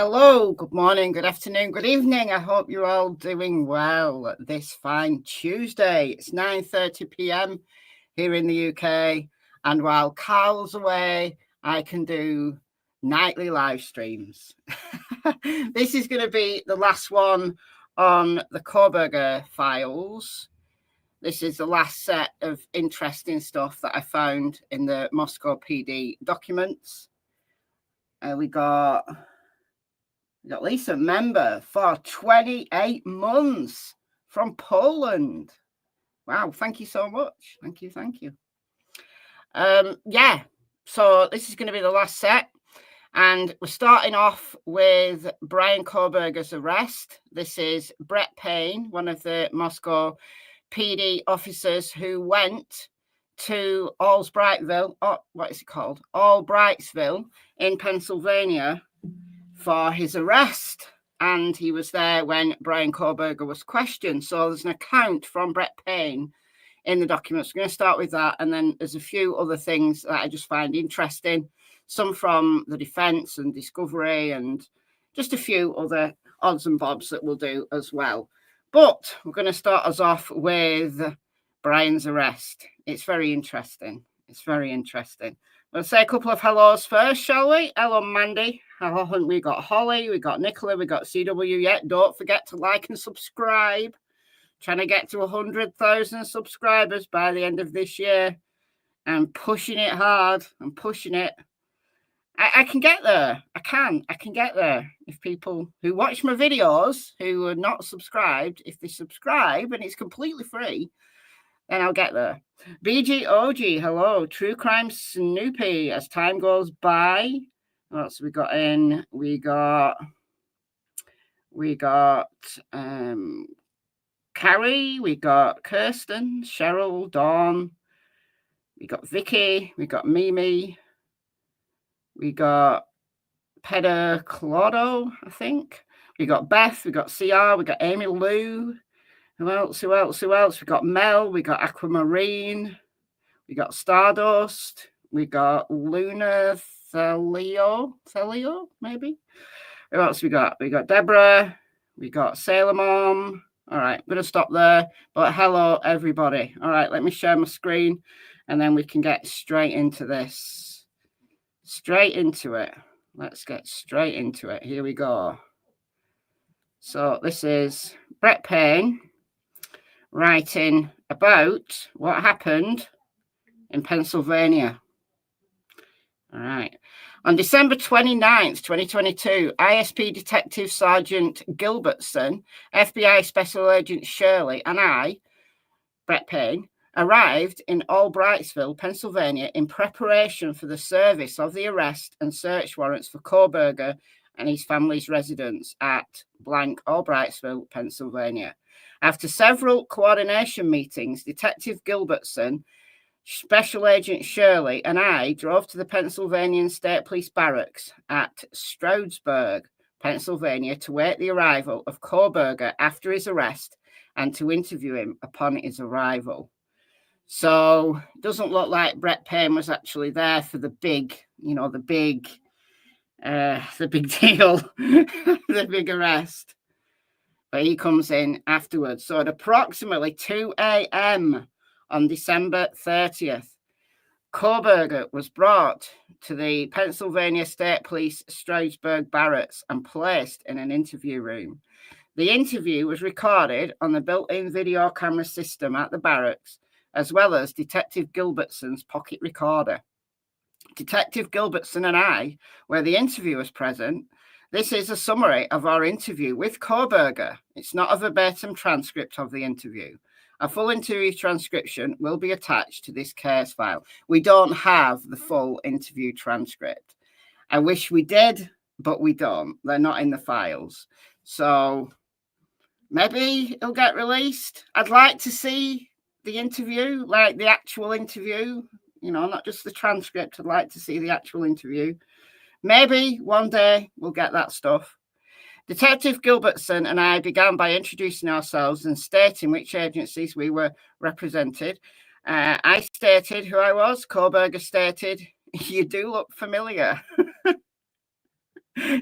Hello, good morning, good afternoon, good evening. I hope you're all doing well this fine Tuesday. It's 9:30 p.m. here in the UK. And while Carl's away, I can do nightly live streams. This is going to be the last one on the Kohberger files. This is the last set of interesting stuff that I found in the Moscow PD documents. We got at least a member for 28 months from Poland. Wow, thank you so much. Thank you. Yeah, so this is going to be the last set. And we're starting off with Bryan Kohberger's arrest. This is Brett Payne, one of the Moscow PD officers who went to Albrightsville, Albrightsville in Pennsylvania for his arrest. And he was there when Bryan Kohberger was questioned. So there's an account from Brett Payne in the documents. We're going to start with that. And then there's a few other things that I just find interesting. Some from the defense and discovery and just a few other odds and bobs that we'll do as well. But we're going to start us off with Bryan's arrest. It's very interesting. We'll say a couple of hellos first, shall we? Hello, Mandy. Hello, we got Holly, we got Nicola, we got CW yet. Don't forget to like and subscribe. Trying to get to 100,000 subscribers by the end of this year. I'm pushing it hard. I'm pushing it. I can get there. I can get there. If people who watch my videos who are not subscribed, if they subscribe and it's completely free, then I'll get there. BGOG, hello. True Crime Snoopy. As time goes by, what else we got in? We got Carrie, we got Kirsten, Cheryl, Dawn, we got Vicky, we got Mimi, we got Pedder Claudio, I think. We got Beth, we got CR, we got Amy Lou. Who else? We got Mel, we got Aquamarine, we got Stardust, we got Luna Thelio, maybe. Who else we got? We got Deborah, we got Sailor Mom. All right, I'm going to stop there. But hello, everybody. All right, let me share my screen, and then we can get straight into this. Straight into it. Let's get straight into it. Here we go. So this is Brett Payne writing about what happened in Pennsylvania. All right. On December 29th, 2022, ISP Detective Sergeant Gilbertson, FBI Special Agent Shirley, and I, Brett Payne, arrived in Albrightsville, Pennsylvania, in preparation for the service of the arrest and search warrants for Kohberger and his family's residence at blank Albrightsville, Pennsylvania. After several coordination meetings, Detective Gilbertson, Special Agent Shirley, and I drove to the Pennsylvania State Police Barracks at Stroudsburg, Pennsylvania, to wait the arrival of Kohberger after his arrest and to interview him upon his arrival. So it doesn't look like Brett Payne was actually there for the big deal, the big arrest. But he comes in afterwards. So at approximately 2 a.m. on December 30th, Kohberger was brought to the Pennsylvania State Police Stroudsburg Barracks and placed in an interview room. The interview was recorded on the built-in video camera system at the barracks, as well as Detective Gilbertson's pocket recorder. Detective Gilbertson and I, where the interviewers present, this is a summary of our interview with Kohberger. It's not a verbatim transcript of the interview. A full interview transcription will be attached to this case file. We don't have the full interview transcript. I wish we did, but we don't. They're not in the files. So maybe it'll get released. I'd like to see the interview, like the actual interview, not just the transcript. I'd like to see the actual interview. Maybe one day we'll get that stuff. Detective Gilbertson and I began by introducing ourselves and stating which agencies we were represented. I stated who I was. Kohberger stated, "You do look familiar."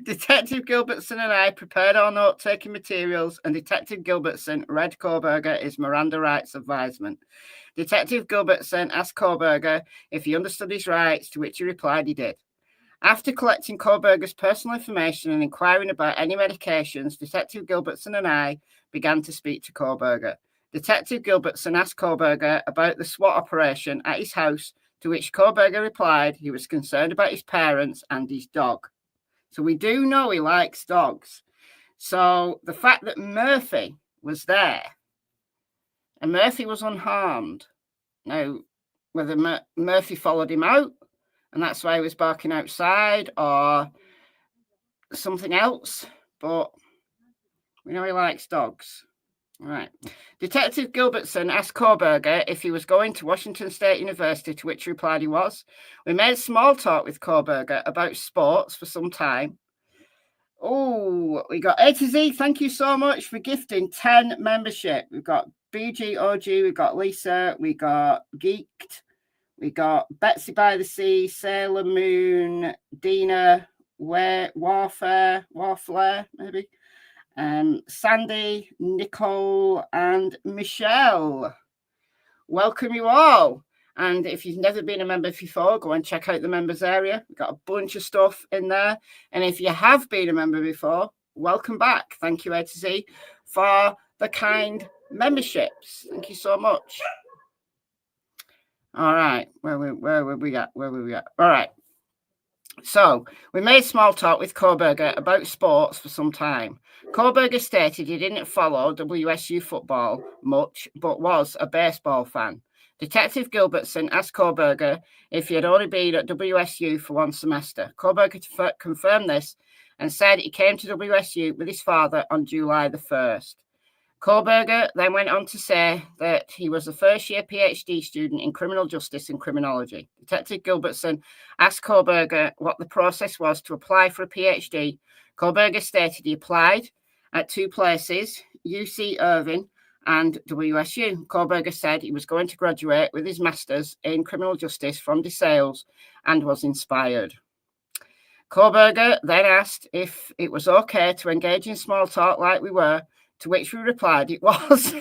Detective Gilbertson and I prepared our note-taking materials, and Detective Gilbertson read Kohberger his Miranda rights advisement. Detective Gilbertson asked Kohberger if he understood his rights, to which he replied he did. After collecting Kohberger's personal information and inquiring about any medications, Detective Gilbertson and I began to speak to Kohberger. Detective Gilbertson asked Kohberger about the SWAT operation at his house, to which Kohberger replied he was concerned about his parents and his dog. So we do know he likes dogs. So the fact that Murphy was there and Murphy was unharmed. Now, whether Murphy followed him out and that's why he was barking outside or something else, but we know he likes dogs. All right. Detective Gilbertson asked Kohberger if he was going to Washington State University, to which he replied he was. We made small talk with Kohberger about sports for some time. Oh, we got A to Z. Thank you so much for gifting 10 membership. We've got BGOG, we've got Lisa, we got Geeked, we got Betsy by the Sea, Sailor Moon, Dina, Warfare, maybe. Sandy, Nicole, and Michelle. Welcome you all. And if you've never been a member before, go and check out the members area. We've got a bunch of stuff in there. And if you have been a member before, welcome back. Thank you, A to Z, for the kind memberships. Thank you so much. All right. Where were we at? All right. So we made small talk with Kohberger about sports for some time. Kohberger stated he didn't follow WSU football much, but was a baseball fan. Detective Gilbertson asked Kohberger if he had only been at WSU for one semester. Kohberger confirmed this and said he came to WSU with his father on July the 1st. Kohberger then went on to say that he was a first-year PhD student in criminal justice and criminology. Detective Gilbertson asked Kohberger what the process was to apply for a PhD. Kohberger stated he applied at two places, UC Irvine and WSU. Kohberger said he was going to graduate with his master's in criminal justice from DeSales and was inspired. Kohberger then asked if it was okay to engage in small talk like we were, to which we replied it was.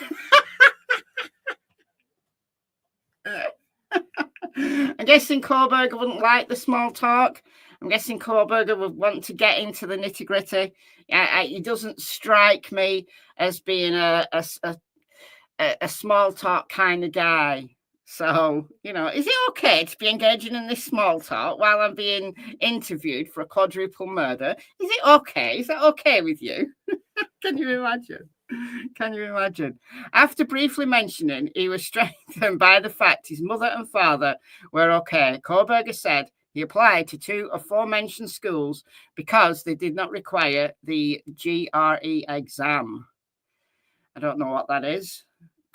I'm guessing Kohberger wouldn't like the small talk. I'm guessing Kohberger would want to get into the nitty-gritty. He doesn't strike me as being a small talk kind of guy. So, is it okay to be engaging in this small talk while I'm being interviewed for a quadruple murder? Is it okay? Is that okay with you? Can you imagine? After briefly mentioning he was strengthened by the fact his mother and father were okay, Kohberger said he applied to two aforementioned schools because they did not require the GRE exam. I don't know what that is.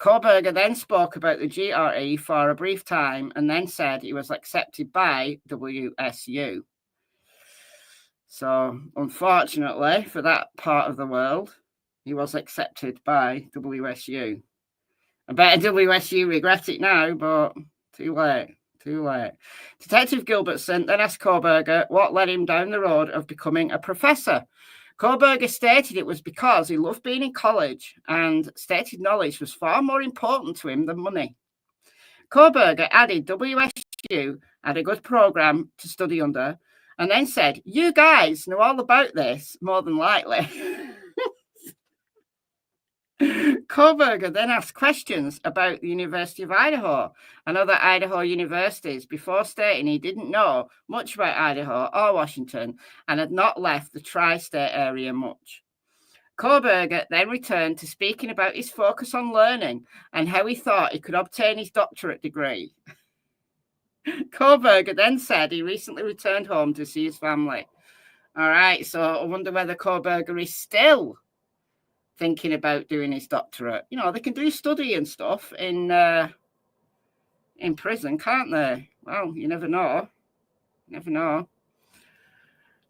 Kohberger then spoke about the GRE for a brief time and then said he was accepted by WSU. So, unfortunately, for that part of the world, he was accepted by WSU. I bet WSU regret it now, but too late. Detective Gilbertson then asked Kohberger what led him down the road of becoming a professor. Kohberger stated it was because he loved being in college and stated knowledge was far more important to him than money. Kohberger added WSU had a good program to study under and then said, "You guys know all about this, more than likely." Kohberger then asked questions about the University of Idaho and other Idaho universities before stating he didn't know much about Idaho or Washington and had not left the tri-state area much. Kohberger then returned to speaking about his focus on learning and how he thought he could obtain his doctorate degree. Kohberger then said he recently returned home to see his family. All right, so I wonder whether Kohberger is still thinking about doing his doctorate. They can do study and stuff in prison, can't they? Well, you never know.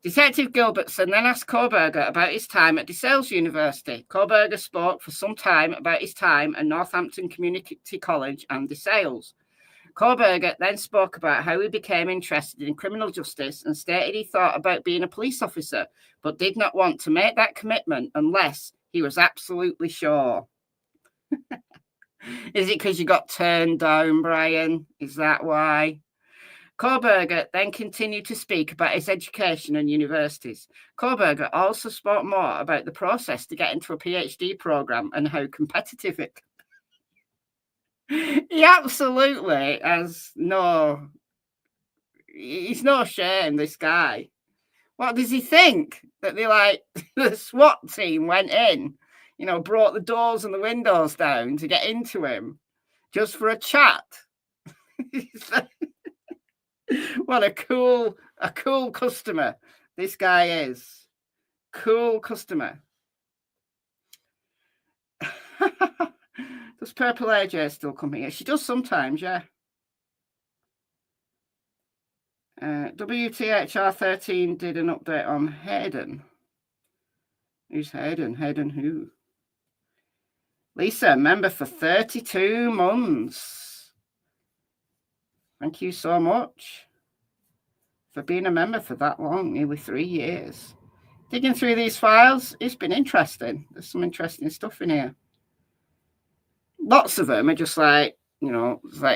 Detective Gilbertson then asked Kohberger about his time at DeSales University. Kohberger spoke for some time about his time at Northampton Community College and DeSales. Kohberger then spoke about how he became interested in criminal justice and stated he thought about being a police officer, but did not want to make that commitment unless he was absolutely sure. Is it because you got turned down, Bryan? Is that why? Kohberger then continued to speak about his education and universities. Kohberger also spoke more about the process to get into a PhD program and how competitive it. He absolutely has no. He's no shame, this guy. What does he think? That the SWAT team went in, brought the doors and the windows down to get into him just for a chat? What a cool customer this guy is. Cool customer. Does Purple AJ still come here? She does sometimes, yeah. WTHR13 did an update on Hayden. Who's Hayden? Hayden who? Lisa, member for 32 months. Thank you so much for being a member for that long, nearly 3 years. Digging through these files, it's been interesting. There's some interesting stuff in here. Lots of them are just like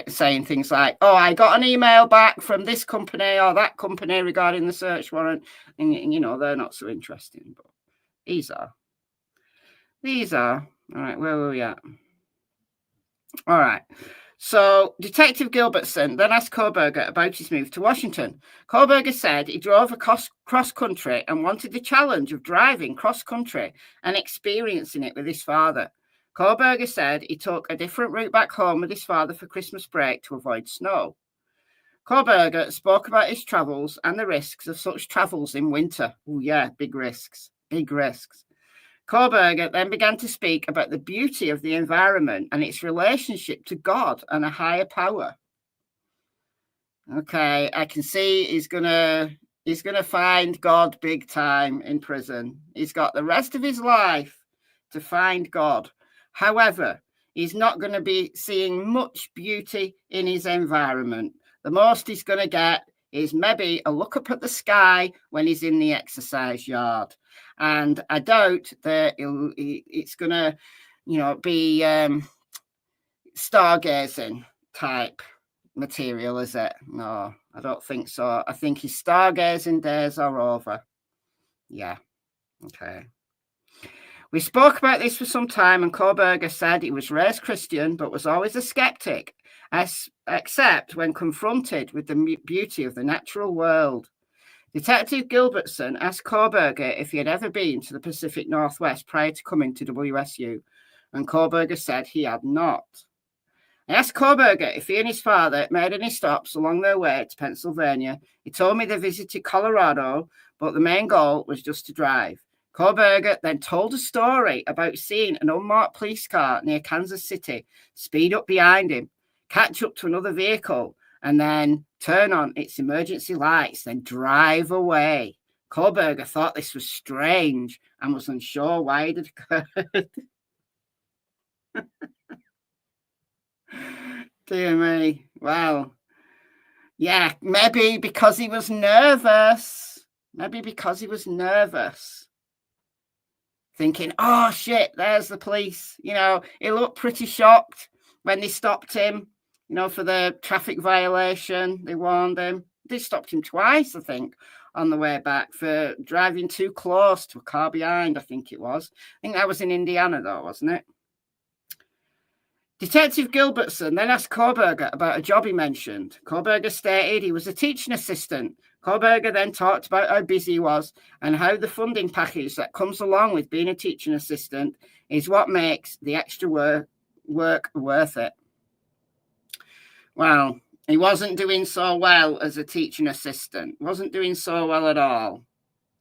saying things like, oh, I got an email back from this company or that company regarding the search warrant. And they're not so interesting, but these are. All right, where were we at? All right. So Detective Gilbertson then asked Kohberger about his move to Washington. Kohberger said he drove cross-country and wanted the challenge of driving cross-country and experiencing it with his father. Kohberger said he took a different route back home with his father for Christmas break to avoid snow. Kohberger spoke about his travels and the risks of such travels in winter. Oh yeah, big risks. Kohberger then began to speak about the beauty of the environment and its relationship to God and a higher power. Okay, I can see he's gonna find God big time in prison. He's got the rest of his life to find God. However, he's not going to be seeing much beauty in his environment. The most he's going to get is maybe a look up at the sky when he's in the exercise yard. And I doubt that it's going to, be stargazing type material, is it? No, I don't think so. I think his stargazing days are over. Yeah, okay. We spoke about this for some time, and Kohberger said he was raised Christian, but was always a skeptic, except when confronted with the beauty of the natural world. Detective Gilbertson asked Kohberger if he had ever been to the Pacific Northwest prior to coming to WSU, and Kohberger said he had not. I asked Kohberger if he and his father made any stops along their way to Pennsylvania. He told me they visited Colorado, but the main goal was just to drive. Kohberger then told a story about seeing an unmarked police car near Kansas City speed up behind him, catch up to another vehicle, and then turn on its emergency lights, then drive away. Kohberger thought this was strange and was unsure why it had occurred. Dear me. Well, yeah, maybe because he was nervous. Thinking, oh, shit, there's the police. He looked pretty shocked when they stopped him, for the traffic violation. They warned him. They stopped him twice, I think, on the way back for driving too close to a car behind, I think it was. I think that was in Indiana, though, wasn't it? Detective Gilbertson then asked Kohberger about a job he mentioned. Kohberger stated he was a teaching assistant. Kohberger then talked about how busy he was and how the funding package that comes along with being a teaching assistant is what makes the extra work worth it. Well, he wasn't doing so well as a teaching assistant. Wasn't doing so well at all.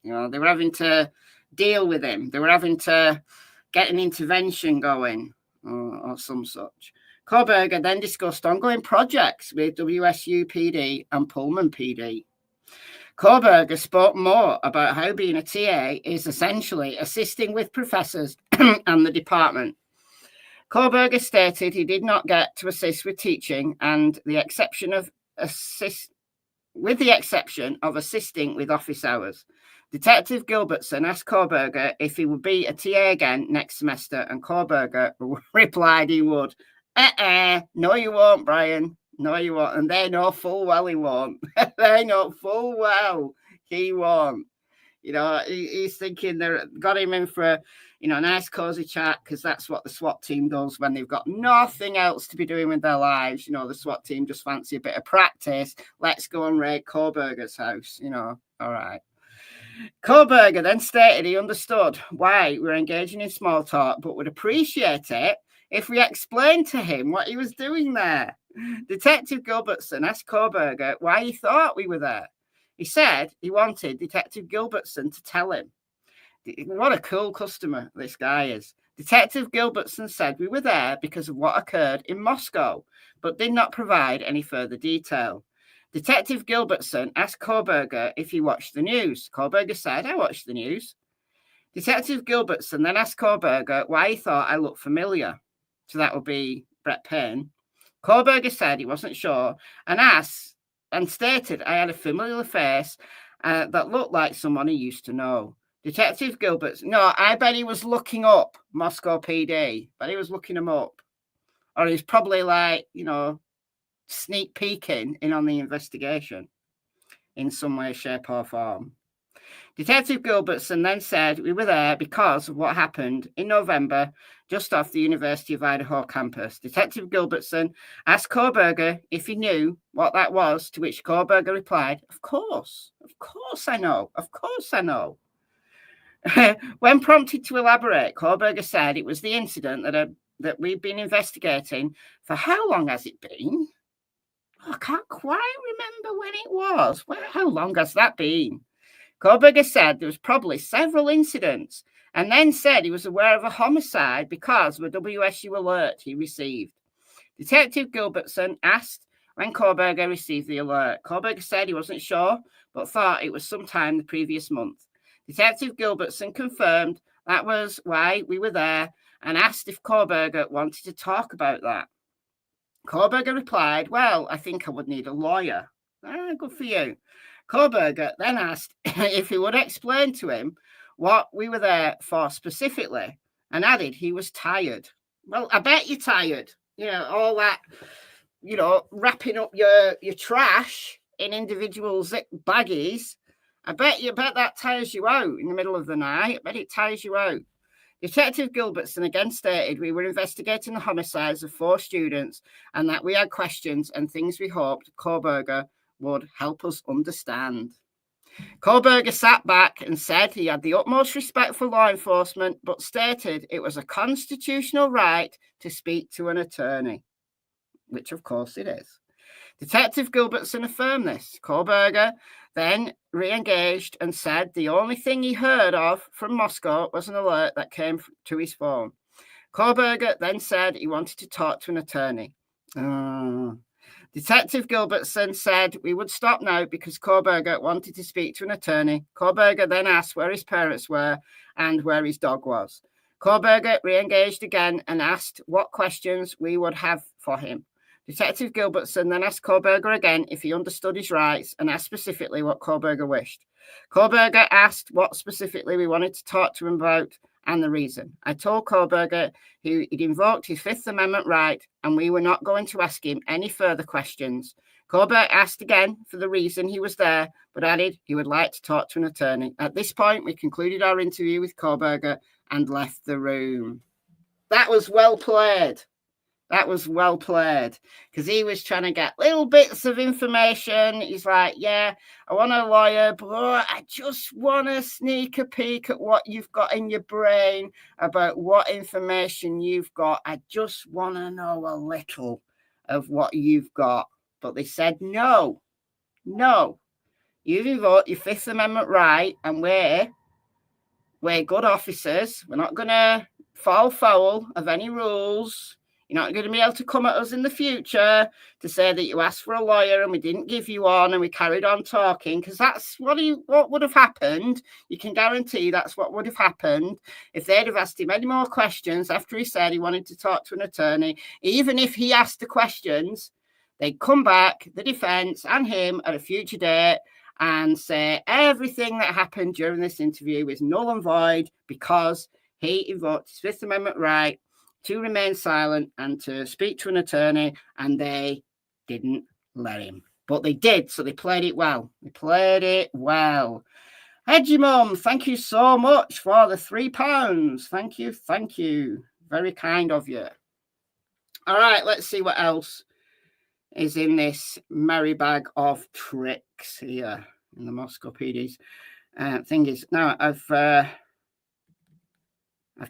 They were having to deal with him. They were having to get an intervention going or some such. Kohberger then discussed ongoing projects with WSU PD and Pullman PD. Kohberger spoke more about how being a TA is essentially assisting with professors and the department. Kohberger stated he did not get to assist with teaching and with the exception of assisting with office hours. Detective Gilbertson asked Kohberger if he would be a TA again next semester, and Kohberger replied he would. No, you won't, Bryan. No, you won't. And they know full well he won't. They know full well he won't. You know, he's thinking they got him in for a nice cozy chat because that's what the SWAT team does when they've got nothing else to be doing with their lives. You know, the SWAT team just fancy a bit of practice. Let's go and raid Kohberger's house, all right. Kohberger then stated he understood why we were engaging in small talk, but would appreciate it if we explained to him what he was doing there. Detective Gilbertson asked Kohberger why he thought we were there. He said he wanted Detective Gilbertson to tell him. What a cool customer this guy is. Detective Gilbertson said we were there because of what occurred in Moscow, but did not provide any further detail. Detective Gilbertson asked Kohberger if he watched the news. Kohberger said, I watched the news. Detective Gilbertson then asked Kohberger why he thought I looked familiar. So that would be Brett Payne. Kohberger said he wasn't sure and stated I had a familiar face that looked like someone he used to know. Detective Gilbertson, no, I bet he was looking up Moscow PD, but he was looking him up. Or he's probably like, sneak peeking in on the investigation in some way, shape, or form. Detective Gilbertson then said we were there because of what happened in November just off the University of Idaho campus. Detective Gilbertson asked Kohberger if he knew what that was, to which Kohberger replied, of course I know. Of course I know. When prompted to elaborate, Kohberger said it was the incident that we've been investigating for how long has it been? I can't quite remember when it was. How long has that been? Kohberger said there was probably several incidents and then said he was aware of a homicide because of a WSU alert he received. Detective Gilbertson asked when Kohberger received the alert. Kohberger said he wasn't sure, but thought it was sometime the previous month. Detective Gilbertson confirmed that was why we were there and asked if Kohberger wanted to talk about that. Kohberger replied, well, I think I would need a lawyer. Good for you. Kohberger then asked if he would explain to him what we were there for specifically and added he was tired. Well, I bet you're tired. All that, wrapping up your trash in individual zip baggies. I bet that tires you out in the middle of the night. I bet it tires you out. Detective Gilbertson again stated we were investigating the homicides of 4 students and that we had questions and things we hoped Kohberger would help us understand. Kohberger sat back and said he had the utmost respect for law enforcement, but stated it was a constitutional right to speak to an attorney, which of course it is. Detective Gilbertson affirmed this. Kohberger then re-engaged and said the only thing he heard of from Moscow was an alert that came to his phone. Kohberger then said he wanted to talk to an attorney. Detective Gilbertson said we would stop now because Kohberger wanted to speak to an attorney. Kohberger then asked where his parents were and where his dog was. Kohberger re-engaged again and asked what questions we would have for him. Detective Gilbertson then asked Kohberger again if he understood his rights and asked specifically what Kohberger wished. Kohberger asked what specifically we wanted to talk to him about and the reason. I told Kohberger he'd invoked his Fifth Amendment right and we were not going to ask him any further questions. Kohberger asked again for the reason he was there, but added he would like to talk to an attorney. At this point, we concluded our interview with Kohberger and left the room. That was well played. That was well played because he was trying to get little bits of information. He's like, yeah, I want a lawyer, but I just want to sneak a peek at what you've got in your brain about what information you've got. I just want to know a little of what you've got. But they said, no, you've invoked your Fifth Amendment right and we're good officers. We're not going to fall foul of any rules. You're not going to be able to come at us in the future to say that you asked for a lawyer and we didn't give you one and we carried on talking, because that's what would have happened. You can guarantee that's what would have happened if they'd have asked him any more questions after he said he wanted to talk to an attorney. Even if he asked the questions, they'd come back, the defence and him, at a future date and say everything that happened during this interview is null and void because he invoked his Fifth Amendment right to remain silent and to speak to an attorney, and they didn't let him. But they did, so they played it well. They played it well. Hedgie Mum, thank you so much for the £3. Thank you, thank you. Very kind of you. All right, let's see what else is in this merry bag of tricks here in the Moscow PDs. Thing is, now I've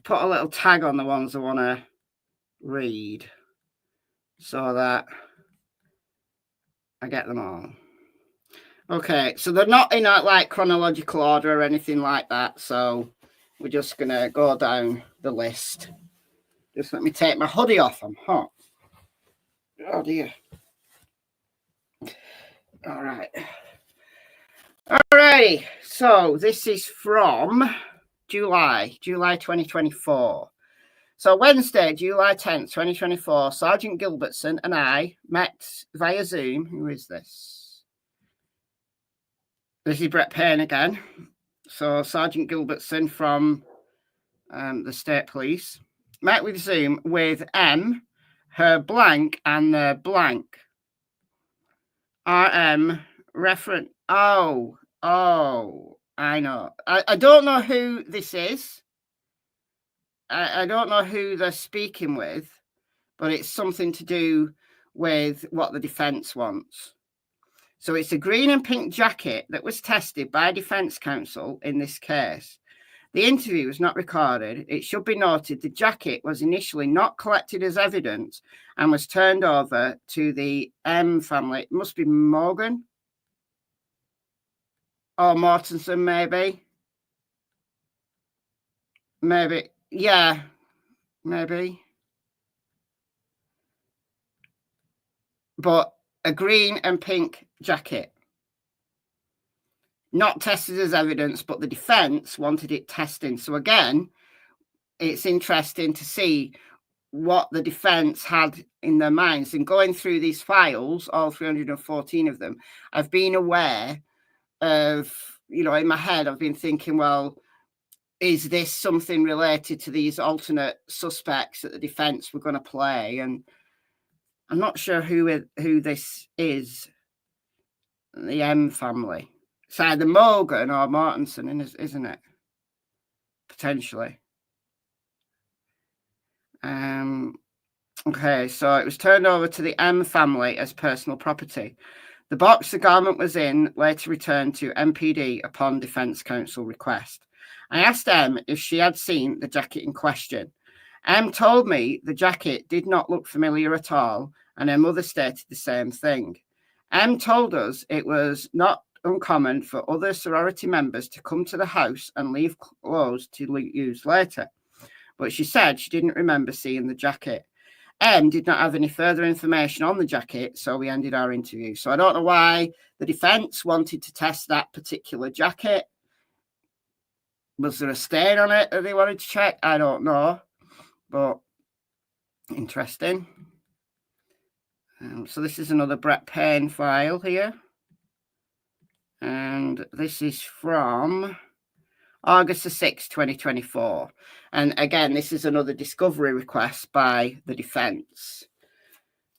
put a little tag on the ones I want to read so that I get them all. Okay, so they're not in like chronological order or anything like that, so we're just going to go down the list. Just let me take my hoodie off. I'm hot. Oh, dear. All right. All right, so this is from July 2024. So Wednesday, July 10th, 2024, Sergeant Gilbertson and I met via Zoom. Who is this? This is Brett Payne again. So Sergeant Gilbertson from the State Police met with Zoom with M, her blank, and the blank. RM reference. Oh, I know. I don't know who this is. I don't know who they're speaking with, but it's something to do with what the defence wants. So it's a green and pink jacket that was tested by Defence Counsel in this case. The interview was not recorded. It should be noted the jacket was initially not collected as evidence and was turned over to the M family. It must be Morgan or Mortensen, maybe. Maybe. Yeah, maybe. But a green and pink jacket. Not tested as evidence, but the defence wanted it testing. So again, it's interesting to see what the defence had in their minds. And going through these files, all 314 of them, I've been aware of, in my head, I've been thinking, well, is this something related to these alternate suspects that the defence were going to play? And I'm not sure who this is, the M family. It's either Morgan or Mortensen, isn't it? Potentially. Okay, so it was turned over to the M family as personal property. The box the garment was in later returned to MPD upon Defence Counsel request. I asked M if she had seen the jacket in question. M told me the jacket did not look familiar at all, and her mother stated the same thing. M told us it was not uncommon for other sorority members to come to the house and leave clothes to use later, but she said she didn't remember seeing the jacket. M did not have any further information on the jacket, so we ended our interview. So I don't know why the defence wanted to test that particular jacket. Was there a stain on it that they wanted to check? I don't know, but interesting. So this is another Brett Payne file here. And this is from August the 6th, 2024. And again, this is another discovery request by the defence.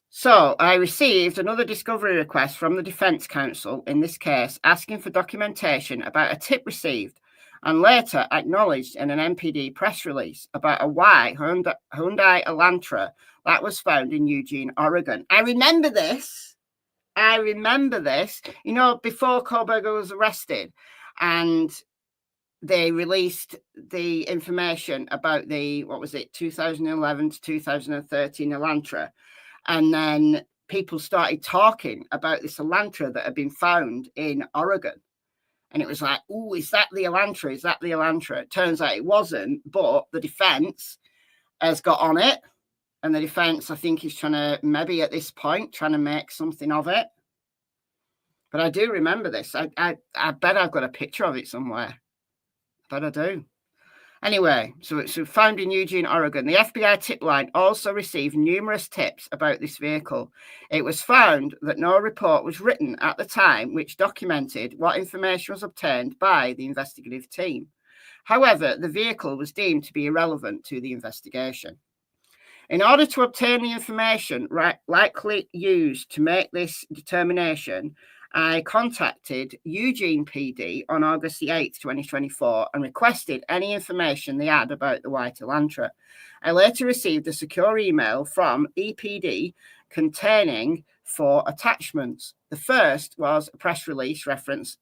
So I received another discovery request from the Defence Counsel in this case, asking for documentation about a tip received and later acknowledged in an MPD press release about a white Hyundai Elantra that was found in Eugene, Oregon. I remember this. Before Kohberger was arrested, and they released the information about the, 2011 to 2013 Elantra. And then people started talking about this Elantra that had been found in Oregon. And it was like, oh, is that the Elantra? Is that the Elantra? It turns out it wasn't, but the defense has got on it And the defence, I think, is trying to, maybe at this point, trying to make something of it. But I do remember this. I bet I've got a picture of it somewhere. But I do. Anyway, so it's found in Eugene, Oregon. The FBI tip line also received numerous tips about this vehicle. It was found that no report was written at the time which documented what information was obtained by the investigative team. However, the vehicle was deemed to be irrelevant to the investigation. In order to obtain the information likely used to make this determination, I contacted Eugene PD on August the 8th, 2024, and requested any information they had about the white Elantra. I later received a secure email from EPD containing 4 attachments. The first was a press release reference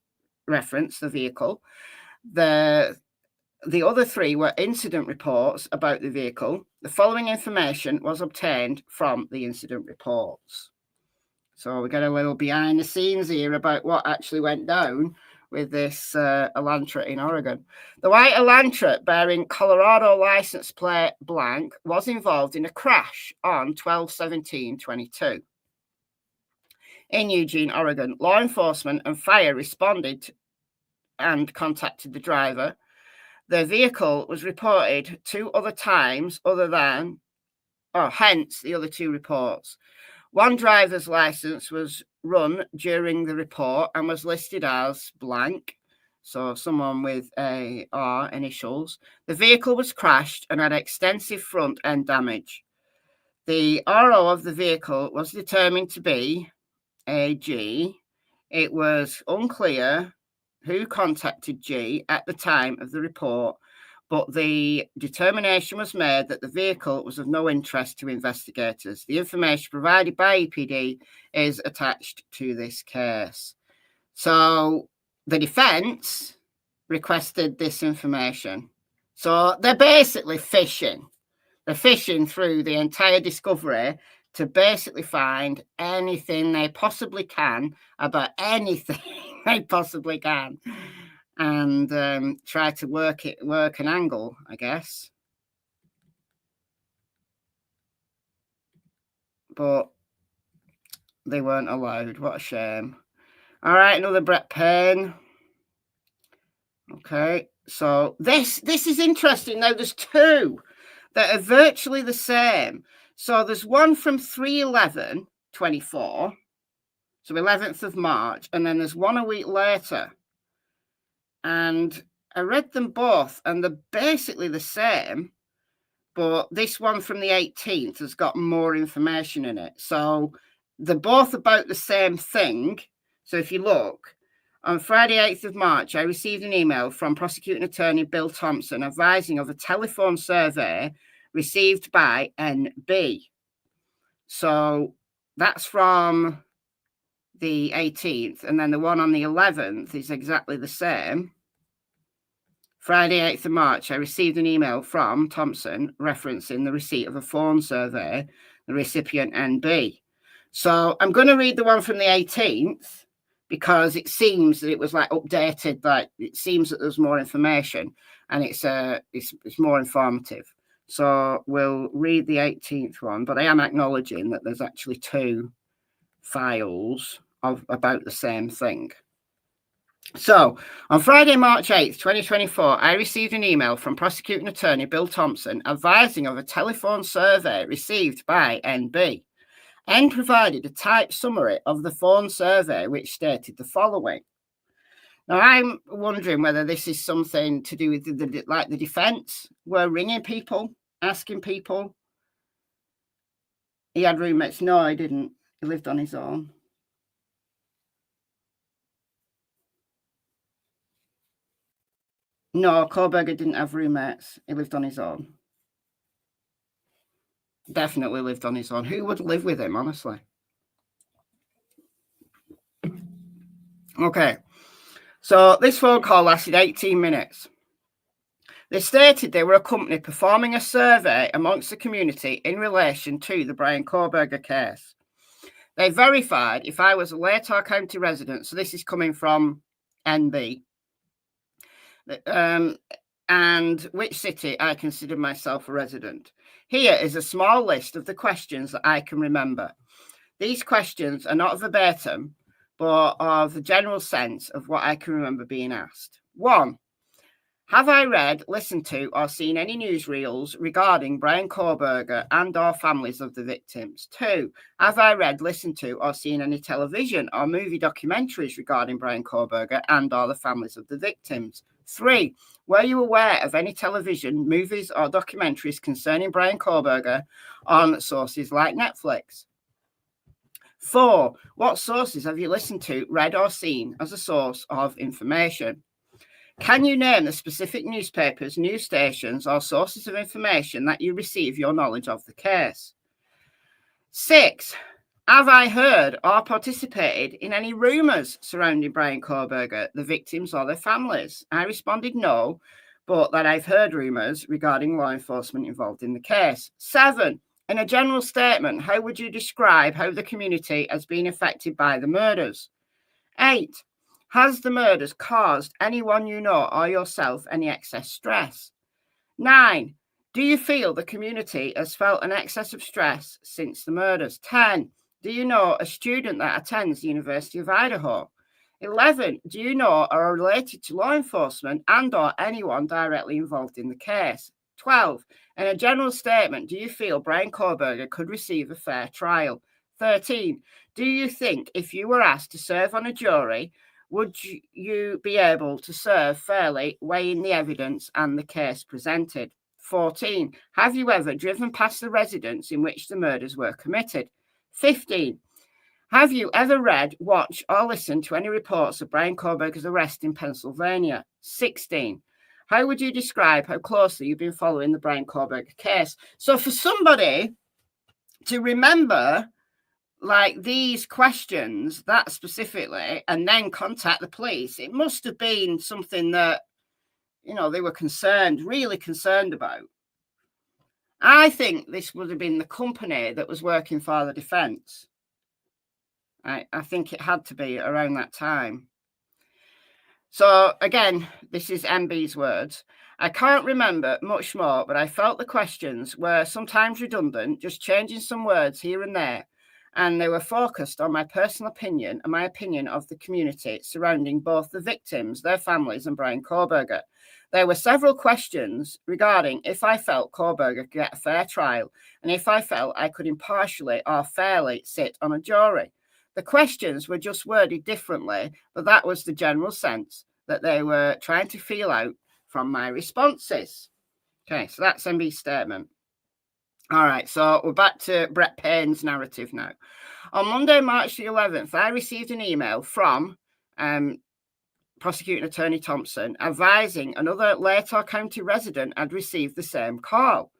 the vehicle. The other 3 were incident reports about the vehicle. The following information was obtained from the incident reports. So we get a little behind the scenes here about what actually went down with this Elantra in Oregon. The white Elantra bearing Colorado license plate blank was involved in a crash on 12/17/22. In Eugene, Oregon, law enforcement and fire responded and contacted the driver. The vehicle was reported 2 other times hence the other 2 reports. One driver's license was run during the report and was listed as blank, so someone with a R initials. The vehicle was crashed and had extensive front end damage. The RO of the vehicle was determined to be a G. It was unclear who contacted G at the time of the report, but the determination was made that the vehicle was of no interest to investigators. The information provided by EPD is attached to this case. So the defense requested this information. So they're basically fishing. They're fishing through the entire discovery to basically find anything they possibly can about anything they possibly can. And try to work an angle, I guess. But they weren't allowed. What a shame. All right, another Brett Payne. Okay, so this is interesting. Now, there's 2 that are virtually the same. So there's one from 3/11/24, so 11th of March, and then there's one a week later. And I read them both, and they're basically the same, but this one from the 18th has got more information in it. So they're both about the same thing. So if you look, on Friday, 8th of March, I received an email from prosecuting attorney Bill Thompson advising of a telephone survey received by NB. So that's from the 18th, and then the one on the 11th is exactly the same. Friday, 8th of March, I received an email from Thompson referencing the receipt of a phone survey, the recipient NB. So I'm going to read the one from the 18th because it seems that it was like updated, like it seems that there's more information and it's more informative. So we'll read the 18th one, but I am acknowledging that there's actually 2 files about the same thing. So, on Friday, March 8th, 2024, I received an email from prosecuting attorney Bill Thompson advising of a telephone survey received by NB. N provided a typed summary of the phone survey which stated the following. Now, I'm wondering whether this is something to do with the defense were ringing people, asking people. He had roommates. No, he didn't. He lived on his own. No, Kohberger didn't have roommates. He lived on his own. Definitely lived on his own. Who would live with him, honestly? Okay. So this phone call lasted 18 minutes. They stated they were a company performing a survey amongst the community in relation to the Bryan Kohberger case. They verified if I was a Latah County resident, so this is coming from NB, and which city I considered myself a resident. Here is a small list of the questions that I can remember. These questions are not verbatim, but of the general sense of what I can remember being asked. 1. Have I read, listened to, or seen any newsreels regarding Bryan Kohberger and or families of the victims? 2. Have I read, listened to, or seen any television or movie documentaries regarding Bryan Kohberger and or the families of the victims? 3. Were you aware of any television, movies, or documentaries concerning Bryan Kohberger on sources like Netflix? 4. What sources have you listened to, read, or seen as a source of information? Can you name the specific newspapers, news stations, or sources of information that you receive your knowledge of the case? 6. Have I heard or participated in any rumours surrounding Bryan Kohberger, the victims, or their families? I responded no, but that I've heard rumours regarding law enforcement involved in the case. 7. In a general statement, how would you describe how the community has been affected by the murders? 8. Has the murders caused anyone you know or yourself any excess stress? 9. Do you feel the community has felt an excess of stress since the murders? 10. Do you know a student that attends the University of Idaho? 11. Do you know or are related to law enforcement and or anyone directly involved in the case? 12. In a general statement, do you feel Bryan Kohberger could receive a fair trial? 13. Do you think if you were asked to serve on a jury, would you be able to serve fairly, weighing the evidence and the case presented? 14. Have you ever driven past the residence in which the murders were committed? 15. Have you ever read, watched, or listened to any reports of Bryan Kohberger's arrest in Pennsylvania? 16. How would you describe how closely you've been following the Bryan Kohberger case? So for somebody to remember like these questions that specifically and then contact the police, it must have been something that, you know, they were really concerned about. I think this would have been the company that was working for the defense. I think it had to be around that time. So again, this is MB's words. I can't remember much more, but I felt the questions were sometimes redundant, just changing some words here and there. And they were focused on my personal opinion and my opinion of the community surrounding both the victims, their families, and Bryan Kohberger. There were several questions regarding if I felt Kohberger could get a fair trial and if I felt I could impartially or fairly sit on a jury. The questions were just worded differently, but that was the general sense that they were trying to feel out from my responses. Okay, so that's MB's statement. All right, so we're back to Brett Payne's narrative now. On Monday, March the 11th, I received an email from Prosecuting Attorney Thompson advising another Lator County resident had received the same call.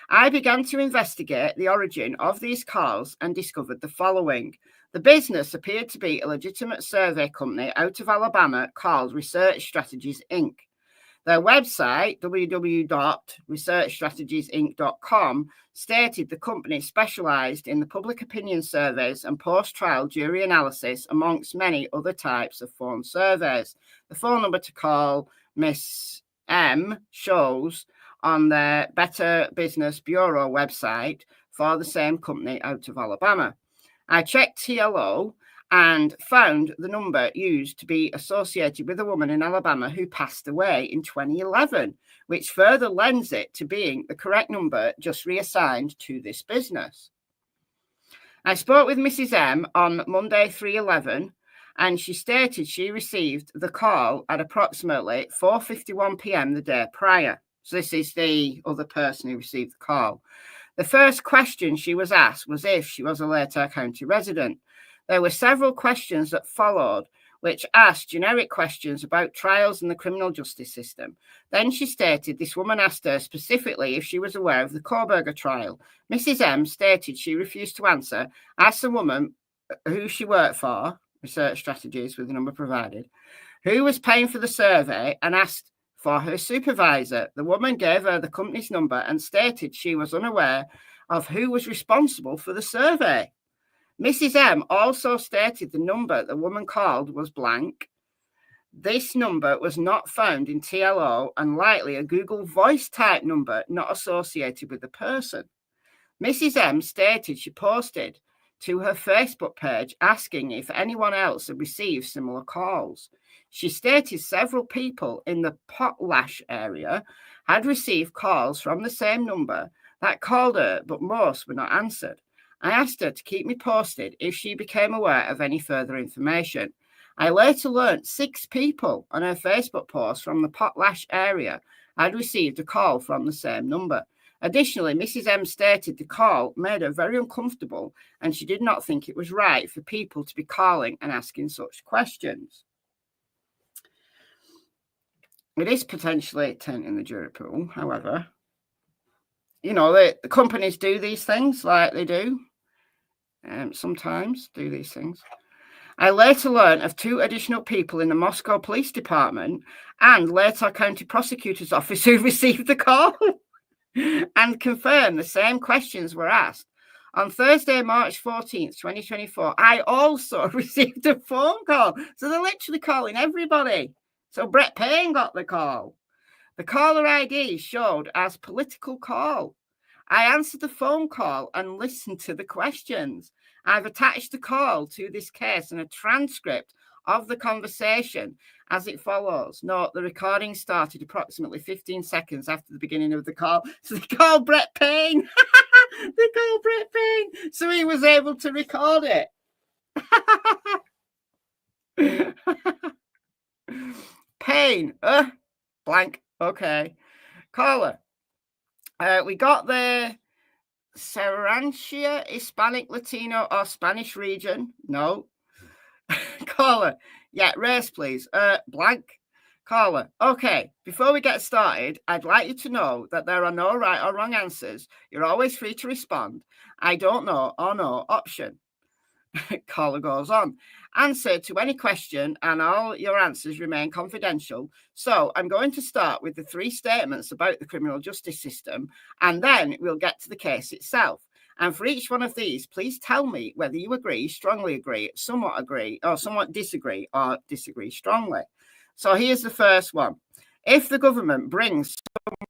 I began to investigate the origin of these calls and discovered the following. The business appeared to be a legitimate survey company out of Alabama called Research Strategies, Inc. Their website, www.researchstrategiesinc.com, stated the company specialized in the public opinion surveys and post-trial jury analysis, amongst many other types of phone surveys. The phone number to call Miss M shows on their Better Business Bureau website for the same company out of Alabama. I checked TLO and found the number used to be associated with a woman in Alabama who passed away in 2011, which further lends it to being the correct number just reassigned to this business. I spoke with Mrs. M on Monday, 3/11, and she stated she received the call at approximately 4:51 p.m. the day prior. So this is the other person who received the call. The first question she was asked was if she was a Lator County resident. There were several questions that followed, which asked generic questions about trials in the criminal justice system. Then she stated this woman asked her specifically if she was aware of the Kohberger trial. Mrs. M stated she refused to answer, asked the woman who she worked for, Research Strategies with the number provided, who was paying for the survey, and asked for her supervisor. The woman gave her the company's number and stated she was unaware of who was responsible for the survey. Mrs. M also stated the number the woman called was blank. This number was not found in TLO and likely a Google Voice type number not associated with the person. Mrs. M stated she posted to her Facebook page asking if anyone else had received similar calls. She stated several people in the Potlash area had received calls from the same number that called her, but most were not answered. I asked her to keep me posted if she became aware of any further information. I later learnt 6 people on her Facebook post from the Potlash area had received a call from the same number. Additionally, Mrs. M stated the call made her very uncomfortable and she did not think it was right for people to be calling and asking such questions. It is potentially tainting the jury pool, however. You know, the companies do these things like they do. Sometimes do these things. I later learned of 2 additional people in the Moscow Police Department and later County Prosecutor's Office who received the call and confirmed the same questions were asked. On Thursday, March 14th, 2024, I also received a phone call. So they're literally calling everybody. So Brett Payne got the call. The caller ID showed as political call. I answered the phone call and listened to the questions. I've attached the call to this case and a transcript of the conversation as it follows. Note, the recording started approximately 15 seconds after the beginning of the call. So they called Brett Payne. They called Brett Payne. So he was able to record it. Payne. Blank. Okay. Caller. We got the Serrantia, Hispanic, Latino, or Spanish region. No. Caller. Yeah, race, please. Blank. Caller. Okay, before we get started, I'd like you to know that there are no right or wrong answers. You're always free to respond. I don't know or no option. Caller goes on. Answer to any question and all your answers remain confidential. So I'm going to start with the 3 statements about the criminal justice system, and then we'll get to the case itself. And for each one of these, please tell me whether you agree, strongly agree, somewhat agree, or somewhat disagree, or disagree strongly. So here's the first one. If the government brings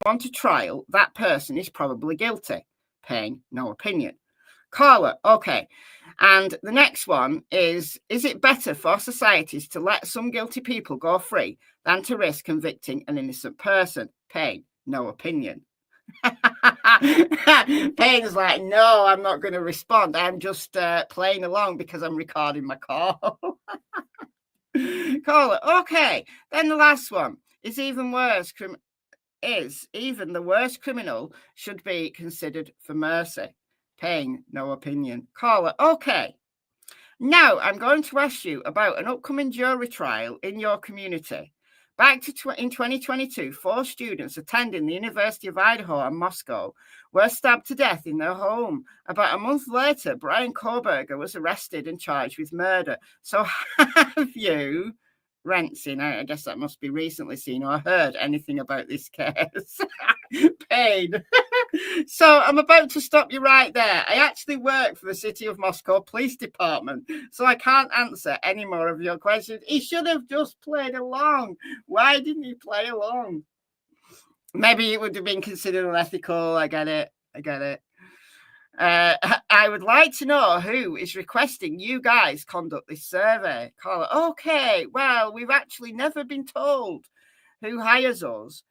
someone to trial, that person is probably guilty. Payne, no opinion. Caller, okay. And the next one is it better for societies to let some guilty people go free than to risk convicting an innocent person? Payne, no opinion. Payne's like, no, I'm not going to respond. I'm just playing along because I'm recording my call. Caller, okay. Then the last one is even worse. Even the worst criminal should be considered for mercy. Payne, no opinion. Caller, okay. Now I'm going to ask you about an upcoming jury trial in your community. Back in 2022, 4 students attending the University of Idaho in Moscow were stabbed to death in their home. About a month later, Bryan Kohberger was arrested and charged with murder. So have you, Rentzin, I guess that must be recently seen or heard anything about this case? Payne. So I'm about to stop you right there. I actually work for the City of Moscow Police Department, so I can't answer any more of your questions. He should have just played along. Why didn't he play along? Maybe it would have been considered unethical. I get it. I would like to know who is requesting you guys conduct this survey. Caller, okay, well, we've actually never been told who hires us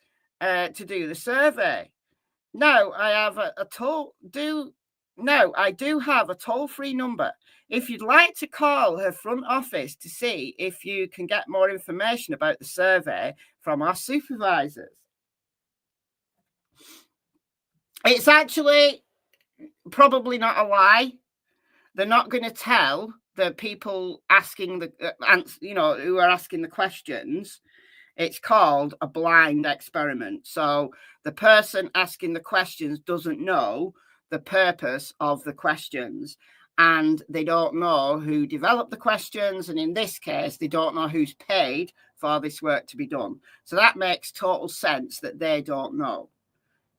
to do the survey. No, I have I do have a toll-free number. If you'd like to call her front office to see if you can get more information about the survey from our supervisors. It's actually probably not a lie. They're not going to tell the people asking who are asking the questions. It's called a blind experiment. So the person asking the questions doesn't know the purpose of the questions, and they don't know who developed the questions. And in this case, they don't know who's paid for this work to be done. So that makes total sense that they don't know.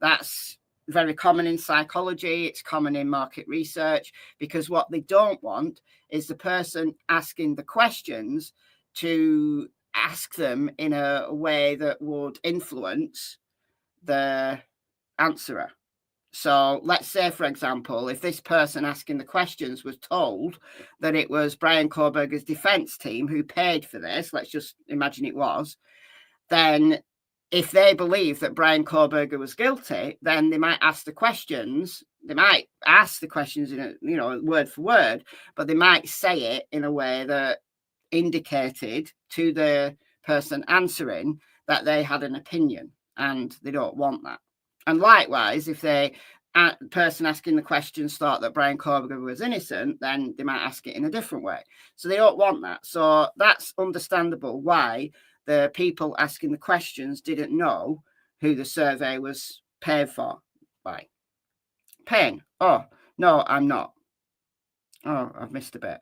That's very common in psychology. It's common in market research, because what they don't want is the person asking the questions to ask them in a way that would influence the answerer. So let's say, for example, if this person asking the questions was told that it was Bryan Kohberger's defense team who paid for this, let's just imagine it was, then if they believe that Bryan Kohberger was guilty, then they might ask the questions. They might ask the questions in word for word, but they might say it in a way that indicated to the person answering that they had an opinion, and they don't want that. And likewise, if the person asking the questions thought that Bryan Kohberger was innocent, then they might ask it in a different way. So they don't want that. So that's understandable why the people asking the questions didn't know who the survey was paid for by. Payne. Oh, no, I'm not. Oh, I've missed a bit.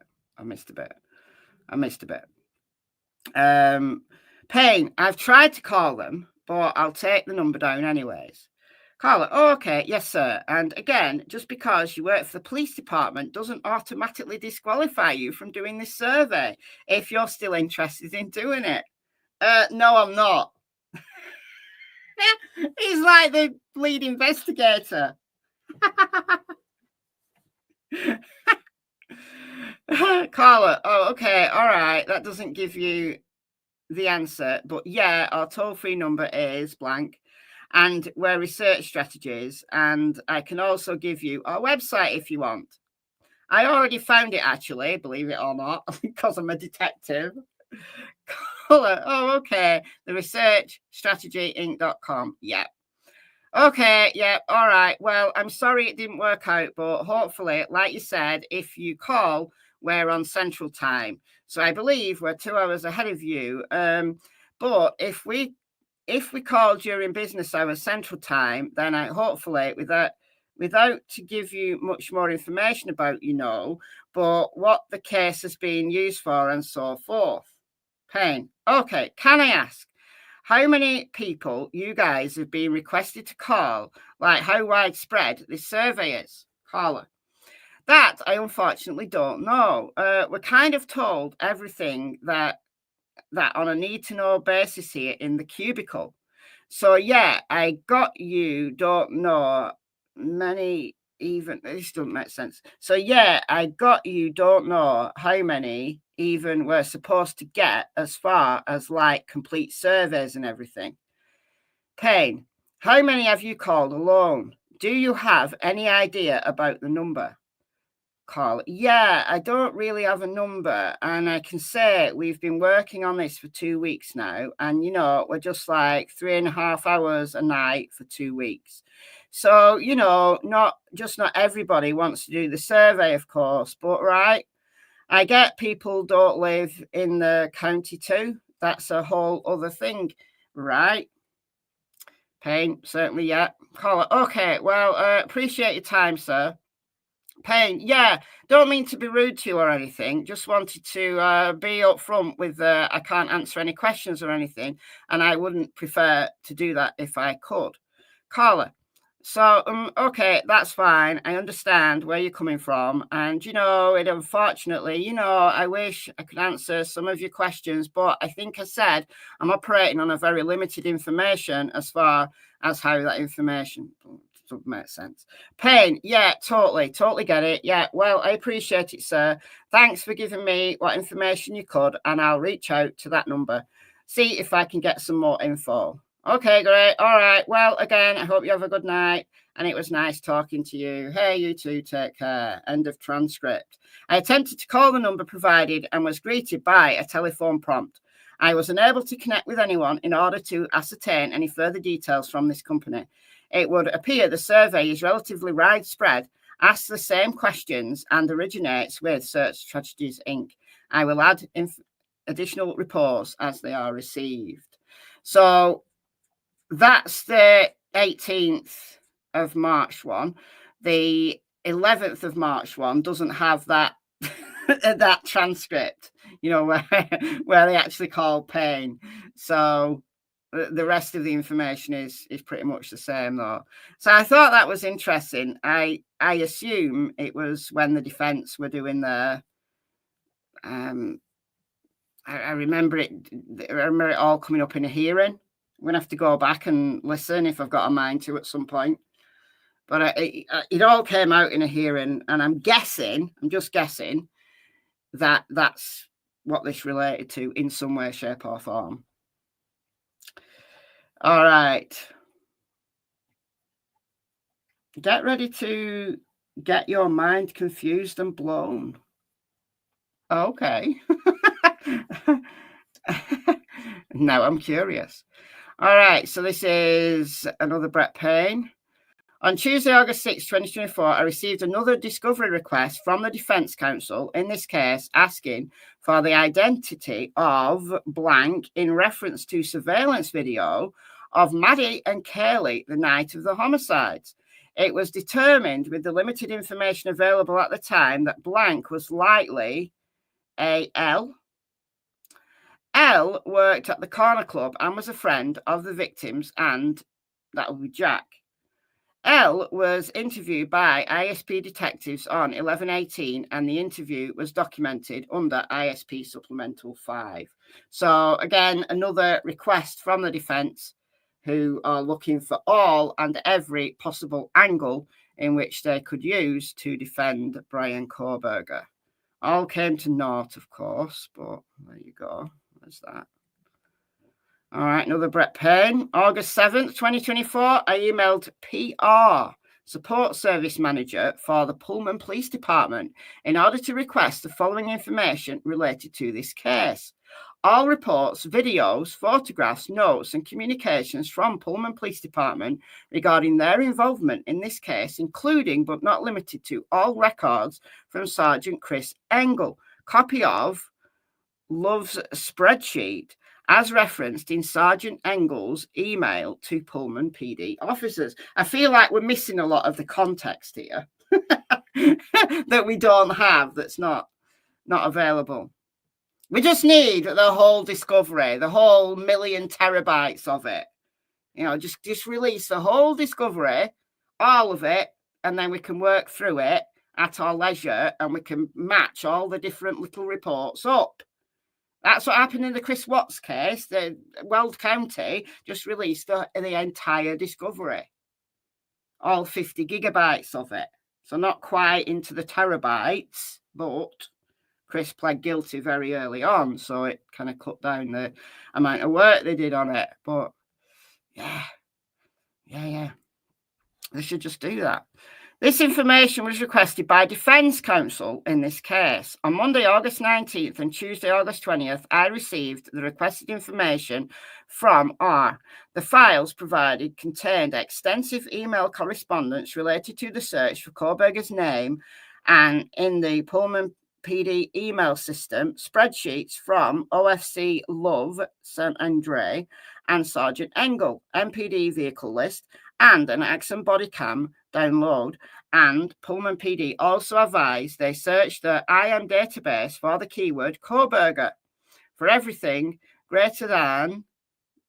Payne, I've tried to call them, but I'll take the number down anyways. Carla, oh, okay, yes, sir. And again, just because you work for the police department doesn't automatically disqualify you from doing this survey if you're still interested in doing it. No, I'm not. He's like the lead investigator. Carla, oh, okay, all right. That doesn't give you the answer, but yeah, our toll-free number is blank, and we're research strategies, and I can also give you our website if you want. I already found it, actually, believe it or not, because I'm a detective. Oh, okay. The researchstrategyinc.com. Yeah. Okay. Yeah. All right. Well, I'm sorry it didn't work out, but hopefully, like you said, if you call, we're on Central Time. So I believe we're 2 hours ahead of you. But if we call during business hours Central Time, then hopefully without to give you much more information about, but what the case has been used for and so forth. Payne. Okay, can I ask how many people you guys have been requested to call? Like how widespread this survey is? Carla. That I unfortunately don't know. We're kind of told everything that on a need-to-know basis here in the cubicle. So yeah, I got you don't know many even, this doesn't make sense. So yeah, I got you don't know how many even we're supposed to get as far as like complete surveys and everything. Payne, how many have you called alone? Do you have any idea about the number? Carl, yeah, I don't really have a number, and I can say we've been working on this for 2 weeks now, and we're just like 3.5 hours a night for 2 weeks. So not everybody wants to do the survey, of course, but right, I get people don't live in the county too. That's a whole other thing, right? Payne, certainly, yeah. Carl, okay, well, appreciate your time, sir. Payne, yeah, don't mean to be rude to you or anything. Just wanted to be upfront with I can't answer any questions or anything, and I wouldn't prefer to do that if I could. Carla, so okay, that's fine. I understand where you're coming from, and it unfortunately, I wish I could answer some of your questions, but I think I said I'm operating on a very limited information as far as how that information doesn't make sense. Payne, yeah, totally get it. Yeah, well, I appreciate it, sir. Thanks for giving me what information you could, and I'll reach out to that number, see if I can get some more info. Okay, great. All right. Well, again, I hope you have a good night, and it was nice talking to you. Hey, you too, take care. End of transcript. I attempted to call the number provided and was greeted by a telephone prompt. I was unable to connect with anyone in order to ascertain any further details from this company. It would appear the survey is relatively widespread, asks the same questions, and originates with Search Strategies Inc. I will add additional reports as they are received. So that's the 18th of March one. The 11th of March one doesn't have that that transcript, where they actually call Payne. So the rest of the information is pretty much the same though. So I thought that was interesting. I assume it was when the defense were doing their I remember it all coming up in a hearing. I'm gonna have to go back and listen if I've got a mind to at some point. But it all came out in a hearing, and I'm just guessing, that that's what this related to in some way, shape, or form. All right. Get ready to get your mind confused and blown. Okay. Now I'm curious. All right, so this is another Brett Payne. On Tuesday, August 6, 2024, I received another discovery request from the Defence Counsel, in this case asking for the identity of blank in reference to surveillance video of Maddie and Kaylee the night of the homicides. It was determined, with the limited information available at the time, that blank was likely a L. L worked at the Corner Club and was a friend of the victims, and that would be Jack. L was interviewed by ISP detectives on 11/18, and the interview was documented under ISP Supplemental 5. So again, another request from the defence, who are looking for all and every possible angle in which they could use to defend Bryan Kohberger. All came to naught, of course, but there you go. There's that. All right, another Brett Payne. August 7th, 2024, I emailed PR, Support Service Manager for the Pullman Police Department, in order to request the following information related to this case. All reports, videos, photographs, notes, and communications from Pullman Police Department regarding their involvement in this case, including but not limited to all records from Sergeant Chris Engel. Copy of Love's spreadsheet as referenced in Sergeant Engel's email to Pullman PD officers. I feel like we're missing a lot of the context here that we don't have, that's not available. We just need the whole discovery, the whole million terabytes of it. You know, just release the whole discovery, all of it, and then we can work through it at our leisure, and we can match all the different little reports up. That's what happened in the Chris Watts case. The Weld County just released the entire discovery, all 50 gigabytes of it. So not quite into the terabytes, but Chris pled guilty very early on, so it kind of cut down the amount of work they did on it. But yeah, they should just do that. This information was requested by Defence Counsel in this case. On Monday, August 19th and Tuesday, August 20th, I received the requested information from R. The files provided contained extensive email correspondence related to the search for Kohberger's name, and in the Pullman PD email system, spreadsheets from OFC Love, St. Andre, and Sergeant Engel, MPD vehicle list, and an Axon body cam download. And Pullman PD also advised they searched the IM database for the keyword Kohberger for everything greater than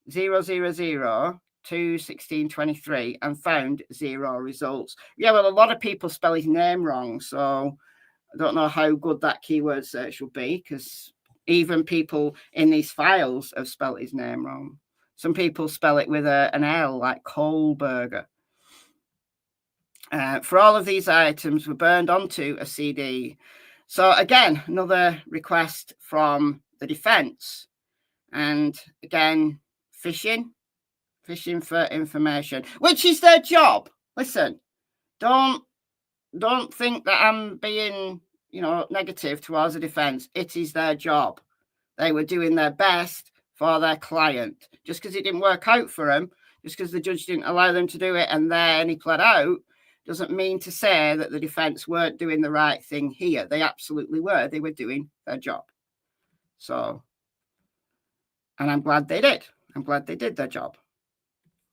000 to 1623 and found 0 results. Yeah, well, a lot of people spell his name wrong, so I don't know how good that keyword search will be, because even people in these files have spelled his name wrong. Some people spell it with an L, like Kohberger. For all of these items were burned onto a CD. So again, another request from the defence. And again, fishing for information, which is their job. Listen, don't think that I'm being, negative towards the defence. It is their job. They were doing their best for their client. Just because it didn't work out for them, just because the judge didn't allow them to do it and then he pled out, doesn't mean to say that the defence weren't doing the right thing here. They absolutely were. They were doing their job. So, and I'm glad they did. I'm glad they did their job.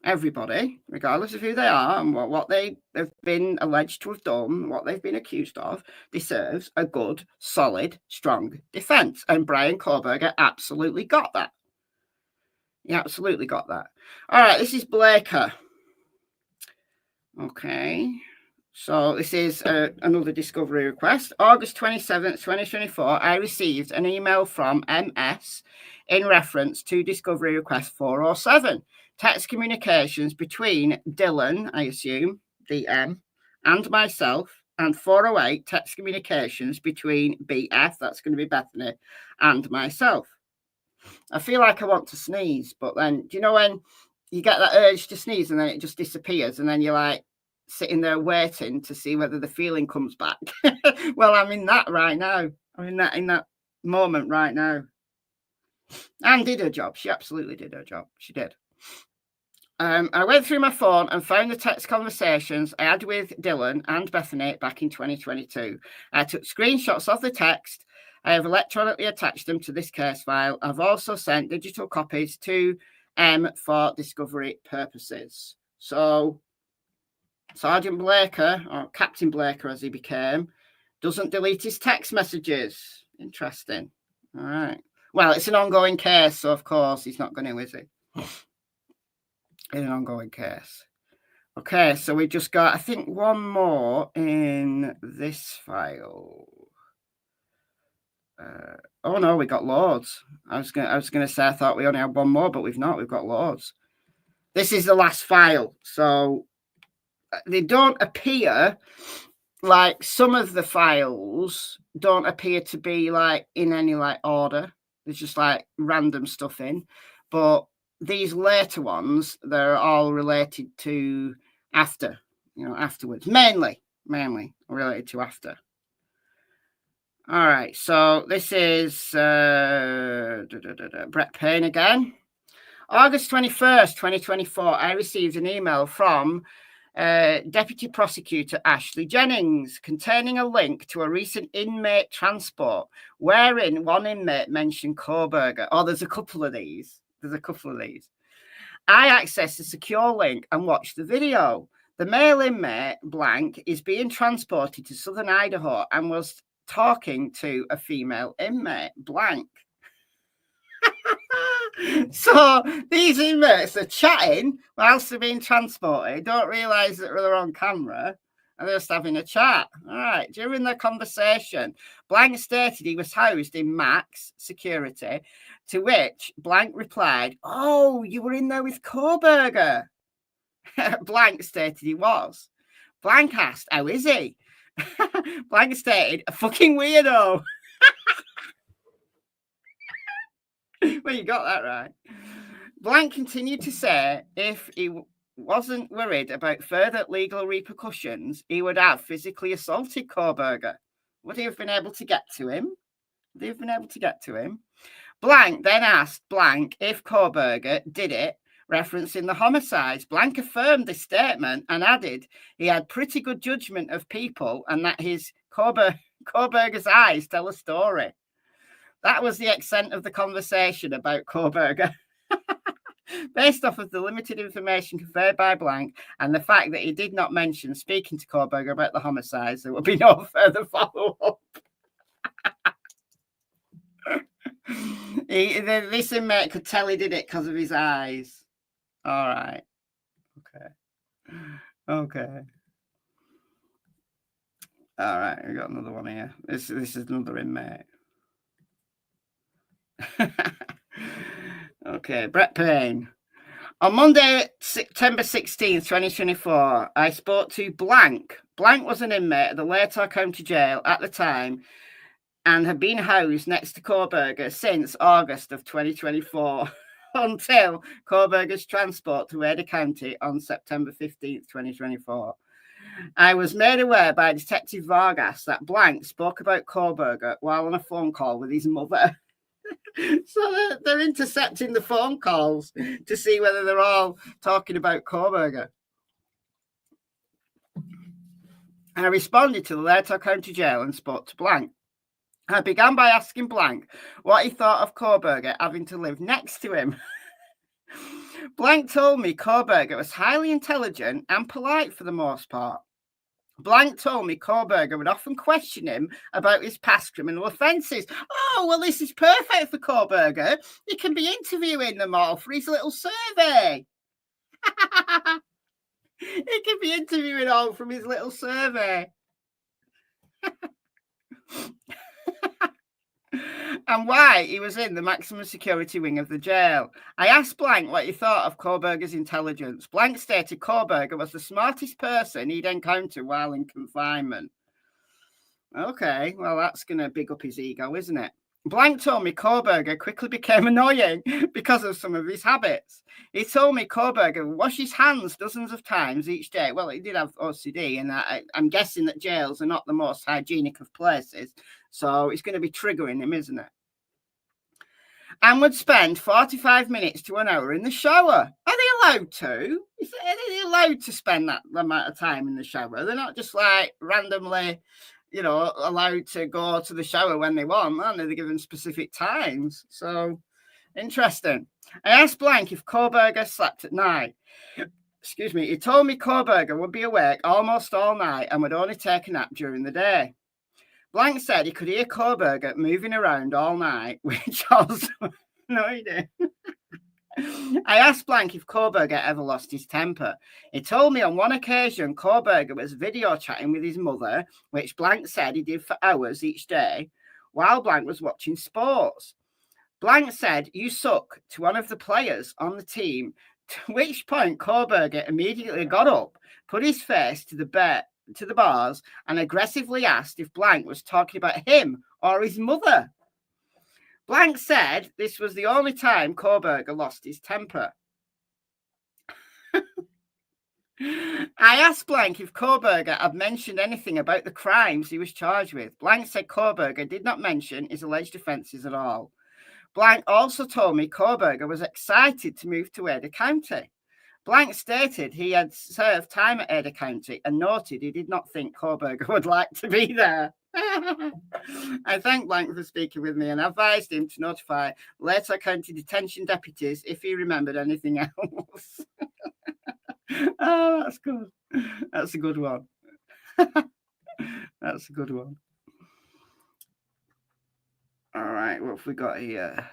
Everybody, regardless of who they are and what they have been alleged to have done, what they've been accused of, deserves a good, solid, strong defence. And Bryan Kohberger absolutely got that. He absolutely got that. All right, this is Blaker. Okay, so this is another discovery request. August 27th, 2024, I received an email from MS in reference to discovery request 407. Text communications between Dylan, I assume, DM, and myself, and 408 text communications between BF, that's going to be Bethany, and myself. I feel like I want to sneeze, but then, do you know when you get that urge to sneeze and then it just disappears, and then you're like sitting there waiting to see whether the feeling comes back? Well, I'm in that right now. I'm in that moment right now. Anne did her job. She absolutely did her job. She did. I went through my phone and found the text conversations I had with Dylan and Bethany back in 2022. I took screenshots of the text. I have electronically attached them to this case file. I've also sent digital copies to M for discovery purposes. So Sergeant Blaker, or Captain Blaker as he became, doesn't delete his text messages. Interesting. All right. Well, it's an ongoing case, so of course he's not going to, is he? In an ongoing case. Okay, so we just got, I think, one more in this file. Oh no, we got loads. I was gonna say I thought we only had one more, but we've not. We've got loads. This is the last file, so they don't appear like, some of the files don't appear to be like in any like order. There's just like random stuff in, but these later ones, they're all related to after, afterwards, mainly related to after. All right, so this is Brett Payne again. August 21st, 2024, I received an email from Deputy Prosecutor Ashley Jennings containing a link to a recent inmate transport wherein one inmate mentioned Kohberger. Oh, there's a couple of these. I accessed the secure link and watched the video. The male inmate, blank, is being transported to southern Idaho and was talking to a female inmate, blank. So these inmates are chatting whilst they're being transported, don't realise that they're on camera, and they're just having a chat. All right. During the conversation, blank stated he was housed in Max security, to which blank replied, "Oh, you were in there with Kohberger." Blank stated he was. Blank asked, "How is he?" Blank stated, "A fucking weirdo." Well, you got that right. Blank continued to say if he wasn't worried about further legal repercussions, he would have physically assaulted Kohberger. Would he have been able to get to him? Blank then asked blank if Kohberger did it, referencing the homicides. Blank affirmed this statement and added he had pretty good judgment of people and that his Kohberger's eyes tell a story. That was the extent of the conversation about Kohberger. Based off of the limited information conveyed by blank and the fact that he did not mention speaking to Kohberger about the homicides, there will be no further follow-up. This inmate could tell he did it because of his eyes. All right. Okay. All right, we got another one here. This is another inmate. Okay, Brett Payne. On Monday, September 16th, 2024, I spoke to blank. Blank was an inmate at the Elantra County Jail at the time and had been housed next to Kohberger since August of 2024 until Kohberger's transport to Ada County on September 15th, 2024. I was made aware by Detective Vargas that blank spoke about Kohberger while on a phone call with his mother. So they're intercepting the phone calls to see whether they're all talking about Kohberger. I responded to the Elantra County Jail and spoke to blank. I began by asking blank what he thought of Kohberger having to live next to him. Blank told me Kohberger was highly intelligent and polite for the most part. Blank told me Kohberger would often question him about his past criminal offences. Oh, well, this is perfect for Kohberger. He can be interviewing them all for his little survey. He can be interviewing all from his little survey. and why he was in the maximum security wing of the jail. I asked Blank what he thought of Kohberger's intelligence. Blank stated Kohberger was the smartest person he'd encountered while in confinement. Okay, well, that's going to big up his ego, isn't it? Blank told me Kohberger quickly became annoying because of some of his habits. He told me Kohberger would wash his hands dozens of times each day. Well, he did have OCD, and I'm guessing that jails are not the most hygienic of places. So it's going to be triggering him, isn't it? And would spend 45 minutes to an hour in the shower. Are they allowed to? Are they allowed to spend that amount of time in the shower? They're not just like randomly, allowed to go to the shower when they want, aren't they? They're given specific times. So interesting. I asked Blank if Kohberger slept at night. Excuse me. He told me Kohberger would be awake almost all night and would only take a nap during the day. Blank said he could hear Kohberger moving around all night, which also no, he did. I asked Blank if Kohberger ever lost his temper. He told me on one occasion Kohberger was video chatting with his mother, which Blank said he did for hours each day, while Blank was watching sports. Blank said, "You suck," to one of the players on the team, to which point Kohberger immediately got up, put his face to the bars, and aggressively asked if Blank was talking about him or his mother. Blank said this was the only time Kohberger lost his temper. I asked Blank if Kohberger had mentioned anything about the crimes he was charged with. Blank said Kohberger did not mention his alleged offences at all. Blank also told me Kohberger was excited to move to Ada County. Blank stated he had served time at Ada County and noted he did not think Kohberger would like to be there. I thanked Blank for speaking with me and advised him to notify later county detention deputies if he remembered anything else. Oh, that's good. That's a good one. That's a good one. All right, what have we got here?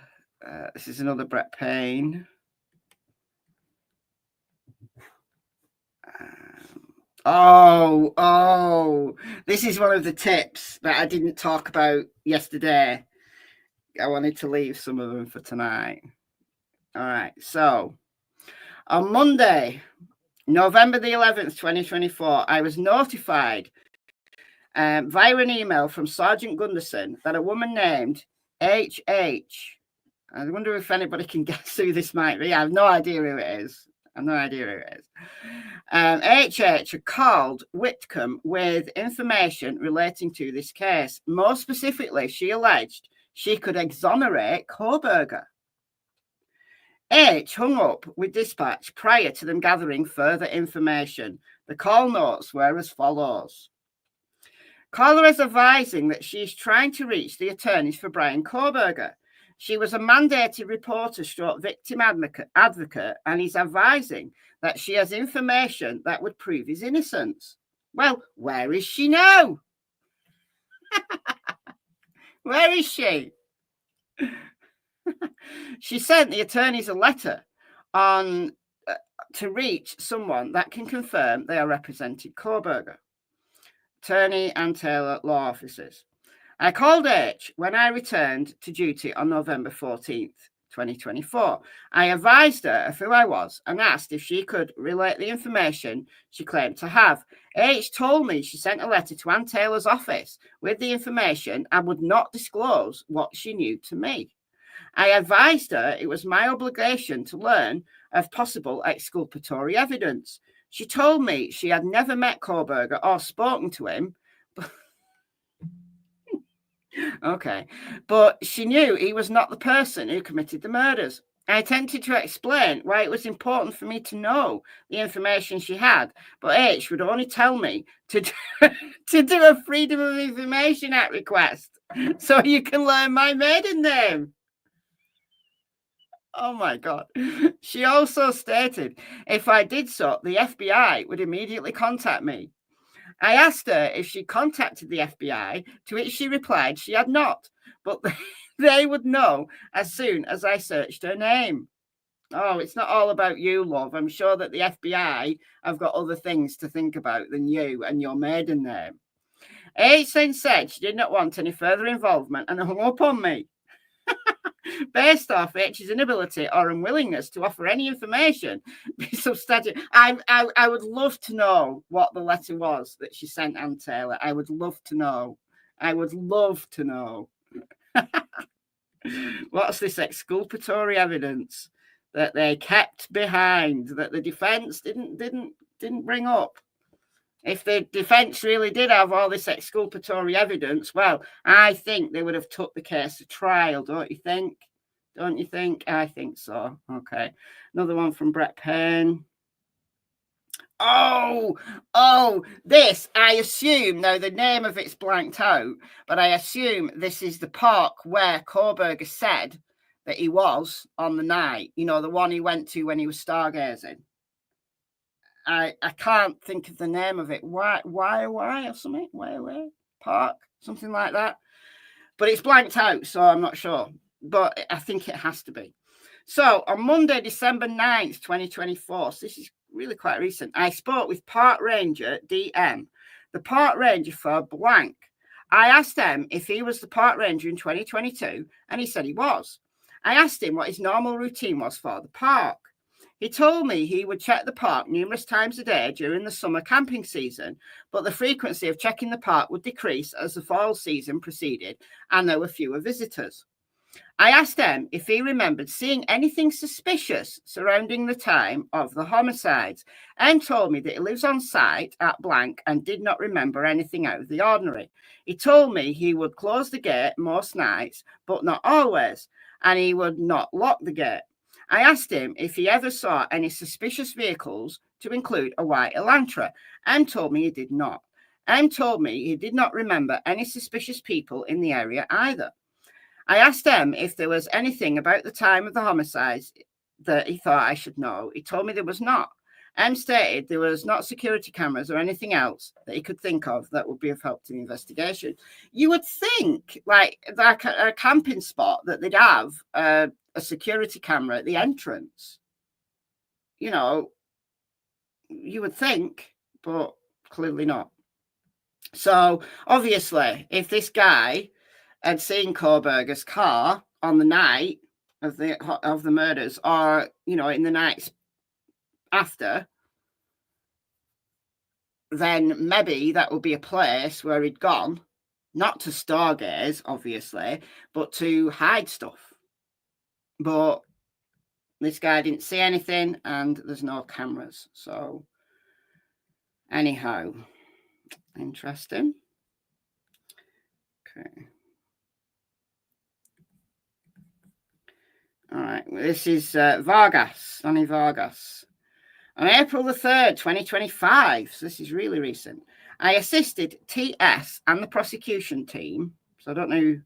This is another Brett Payne. This is one of the tips that I didn't talk about yesterday. I wanted to leave some of them for tonight. All right, so on Monday, November the 11th, 2024, I was notified via an email from Sergeant Gunderson that a woman named H.H. I wonder if anybody can guess who this might be. I have no idea who it is. H.H. had called Whitcomb with information relating to this case. More specifically, she alleged she could exonerate Kohberger. H hung up with dispatch prior to them gathering further information. The call notes were as follows. Caller is advising that she's trying to reach the attorneys for Bryan Kohberger. She was a mandated reporter / victim advocate and is advising that she has information that would prove his innocence. Well, where is she now? Where is she? She sent the attorneys a letter on to reach someone that can confirm they are representing Kohberger. Attorney and Taylor law officers. I called H when I returned to duty on November 14th, 2024. I advised her of who I was and asked if she could relate the information she claimed to have. H told me she sent a letter to Ann Taylor's office with the information and would not disclose what she knew to me. I advised her it was my obligation to learn of possible exculpatory evidence. She told me she had never met Kohberger or spoken to him. Okay, but she knew he was not the person who committed the murders. I attempted to explain why it was important for me to know the information she had, but H would only tell me to do a Freedom of Information Act request so you can learn my maiden name. Oh my God. She also stated if I did so, the FBI would immediately contact me. I asked her if she contacted the FBI, to which she replied she had not, but they would know as soon as I searched her name. Oh, it's not all about you, love. I'm sure that the FBI have got other things to think about than you and your maiden name. H then said she did not want any further involvement and hung up on me. based off H's inability or unwillingness to offer any information be substantiated. I would love to know what the letter was that she sent Ann Taylor. I would love to know. I would love to know. What's this exculpatory evidence that they kept behind, that the defense didn't bring up? If the defense really did have all this exculpatory evidence, well, I think they would have took the case to trial, don't you think? Don't you think? I think so. Okay. Another one from Brett Payne. This, I assume, now the name of it's blanked out, but I assume this is the park where Kohberger said that he was on the night, you know, the one he went to when he was stargazing. I can't think of the name of it. Why or something? Why Park? Something like that. But it's blanked out, so I'm not sure. But I think it has to be. So on Monday, December 9th, 2024, so this is really quite recent, I spoke with Park Ranger DM, the Park Ranger for blank. I asked him if he was the Park Ranger in 2022, and he said he was. I asked him what his normal routine was for the park. He told me he would check the park numerous times a day during the summer camping season, but the frequency of checking the park would decrease as the fall season proceeded and there were fewer visitors. I asked him if he remembered seeing anything suspicious surrounding the time of the homicides, and told me that he lives on site at blank and did not remember anything out of the ordinary. He told me he would close the gate most nights, but not always, and he would not lock the gate. I asked him if he ever saw any suspicious vehicles, to include a white Elantra, and told me he did not. And told me he did not remember any suspicious people in the area either. I asked him if there was anything about the time of the homicides that he thought I should know. He told me there was not. M stated there was not security cameras or anything else that he could think of that would be of help to the investigation. You would think, like a camping spot, that they'd have a security camera at the entrance. You know, you would think, but clearly not. So obviously, if this guy had seen Kohberger's car on the night of the murders, or, you know, in the nights after, then maybe that would be a place where he'd gone, not to stargaze, obviously, but to hide stuff. But this guy didn't see anything, and there's no cameras. So anyhow, interesting. Okay. All right, this is Vargas, Sonny Vargas. On April the 3rd, 2025, so this is really recent, I assisted TS and the prosecution team, so I don't know who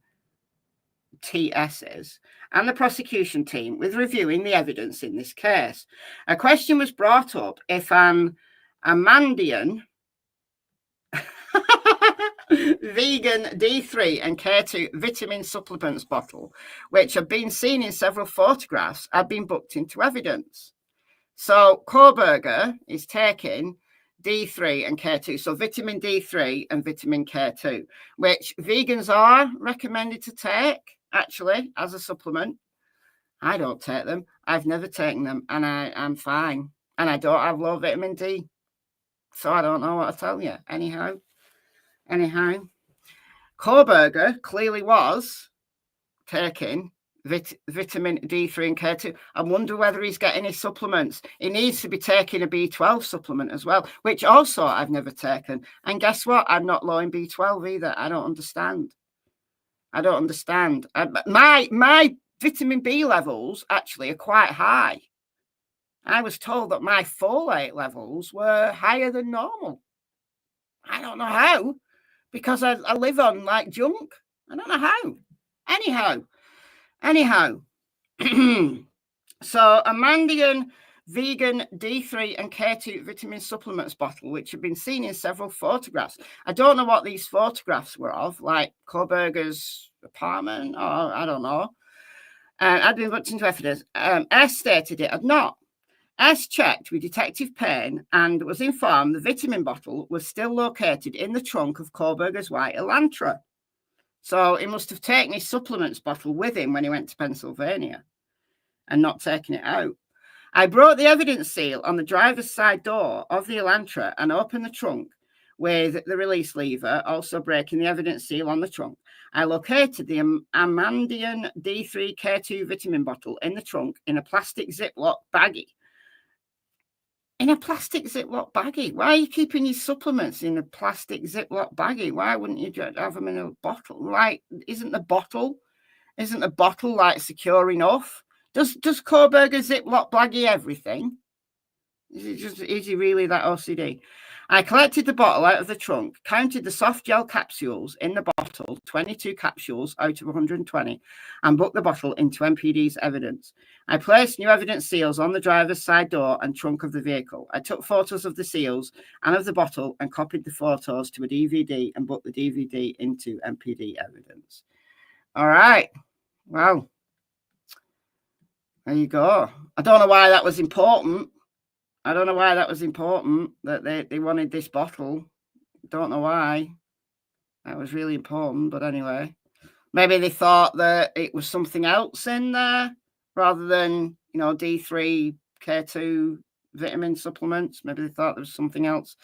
TS is, and the prosecution team with reviewing the evidence in this case. A question was brought up if an Amandian vegan D3 and K2 vitamin supplements bottle, which had been seen in several photographs, had been booked into evidence. So Kohberger is taking D3 and K2, so vitamin D3 and vitamin K2, which vegans are recommended to take, actually, as a supplement. I don't take them. I've never taken them, and I'm fine. And I don't have low vitamin D, so I don't know what to tell you. Anyhow, Kohberger clearly was taking vitamin D3 and K2. I wonder whether he's getting his supplements. He needs to be taking a B12 supplement as well, which also I've never taken. And guess what? I'm not low in B12 either. I don't understand. My vitamin B levels actually are quite high. I was told that my folate levels were higher than normal. I don't know how, because I live on like junk. I don't know how. Anyhow, so a Mandian vegan D3 and K2 vitamin supplements bottle, which have been seen in several photographs. I don't know what these photographs were of, like Kohberger's apartment, or I don't know. I'd been looked into evidence. S stated it had not. S checked with Detective Payne and was informed the vitamin bottle was still located in the trunk of Kohberger's white Elantra. So he must have taken his supplements bottle with him when he went to Pennsylvania and not taken it out. I broke the evidence seal on the driver's side door of the Elantra and opened the trunk with the release lever, also breaking the evidence seal on the trunk. I located the Amandian D3K2 vitamin bottle in the trunk in a plastic Ziploc baggie. In a plastic Ziploc baggie? Why are you keeping your supplements in a plastic Ziploc baggie? Why wouldn't you have them in a bottle? Like, isn't the bottle like secure enough? Does Kohberger Ziploc baggie everything? Is he really that OCD? I collected the bottle out of the trunk, counted the soft gel capsules in the bottle, 22 capsules out of 120, and booked the bottle into MPD's evidence. I placed new evidence seals on the driver's side door and trunk of the vehicle. I took photos of the seals and of the bottle and copied the photos to a DVD and booked the DVD into MPD evidence. All right. Well, there you go. I don't know why that was important. That they wanted this bottle. Don't know why. That was really important, but anyway. Maybe they thought that it was something else in there rather than, D3, K2 vitamin supplements. Maybe they thought there was something else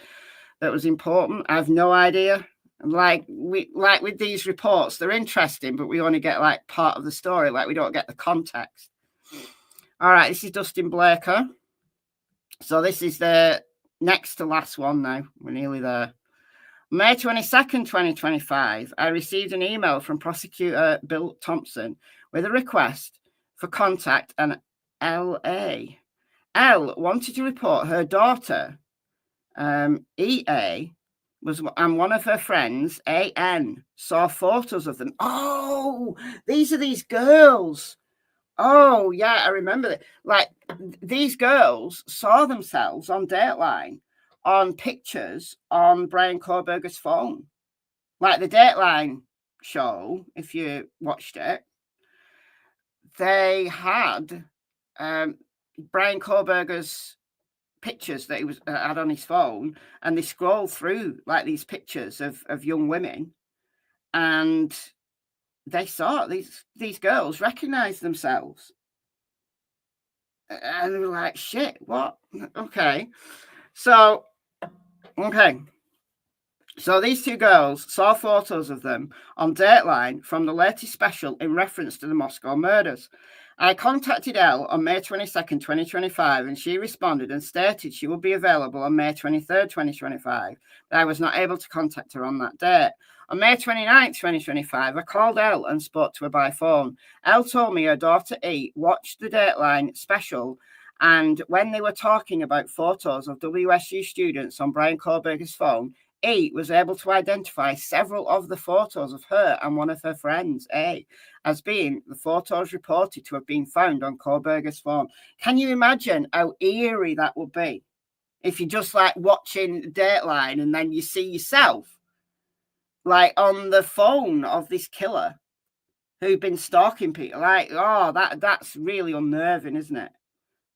that was important. I have no idea. Like with these reports, they're interesting, but we only get like part of the story. Like we don't get the context. All right, this is Dustin Blaker. So this is the next to last one now. We're nearly there. May 22nd, 2025, I received an email from prosecutor Bill Thompson with a request for contact and LA. L wanted to report her daughter, EA, and one of her friends, AN, saw photos of them. Oh, these are these girls. Oh, yeah, I remember that. Like, these girls saw themselves on Dateline on pictures on Bryan Kohberger's phone. Like the Dateline show, if you watched it, they had Bryan Kohberger's pictures that he had on his phone, and they scroll through like these pictures of young women, and they saw these girls recognize themselves, and they were like, shit, what? Okay. So these two girls saw photos of them on Dateline from the latest special in reference to the Moscow murders. I contacted Elle on May 22nd, 2025, and she responded and stated she would be available on May 23rd, 2025, but I was not able to contact her on that date. On May 29th, 2025, I called Elle and spoke to her by phone. Elle told me her daughter E watched the Dateline special, and when they were talking about photos of WSU students on Bryan Kohberger's phone, E was able to identify several of the photos of her and one of her friends, A, as being the photos reported to have been found on Kohberger's phone. Can you imagine how eerie that would be if you're just like watching Dateline and then you see yourself like on the phone of this killer who'd been stalking people? Like, oh, that's really unnerving, isn't it?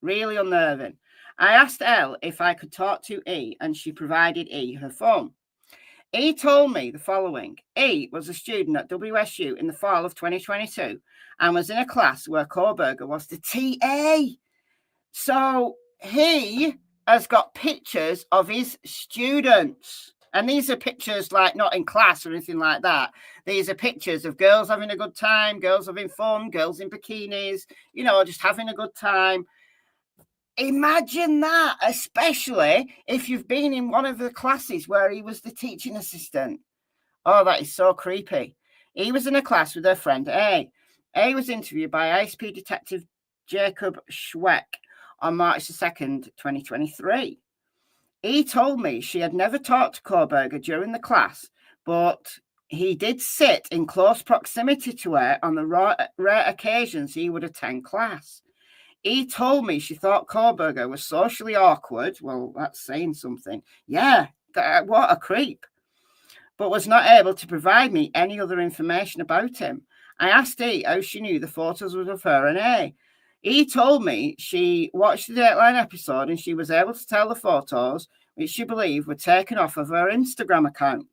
Really unnerving. I asked Elle if I could talk to E, and she provided E her phone. E told me the following. E was a student at WSU in the fall of 2022 and was in a class where Kohberger was the TA. So he has got pictures of his students. And these are pictures like not in class or anything like that. These are pictures of girls having a good time, girls having fun, girls in bikinis, just having a good time. Imagine that, especially if you've been in one of the classes where he was the teaching assistant. Oh, that is so creepy. He was in a class with her friend A. A was interviewed by ISP Detective Jacob Schweck on March the 2nd, 2023. He told me she had never talked to Kohberger during the class, but he did sit in close proximity to her on the rare occasions he would attend class. He told me she thought Kohberger was socially awkward. Well, that's saying something. Yeah, what a creep. But was not able to provide me any other information about him. I asked E how she knew the photos were of her and A. He told me she watched the Dateline episode and she was able to tell the photos, which she believed were taken off of her Instagram account.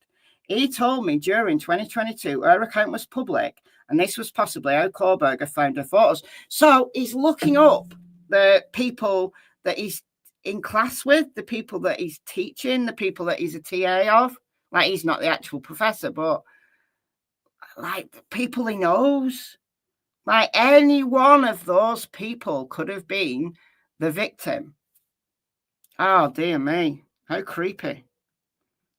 He told me during 2022 her account was public, and this was possibly how Kohberger found her photos. So he's looking up the people that he's in class with, the people that he's teaching, the people that he's a TA of. Like, he's not the actual professor, but like the people he knows. Like, any one of those people could have been the victim. Oh, dear me. How creepy.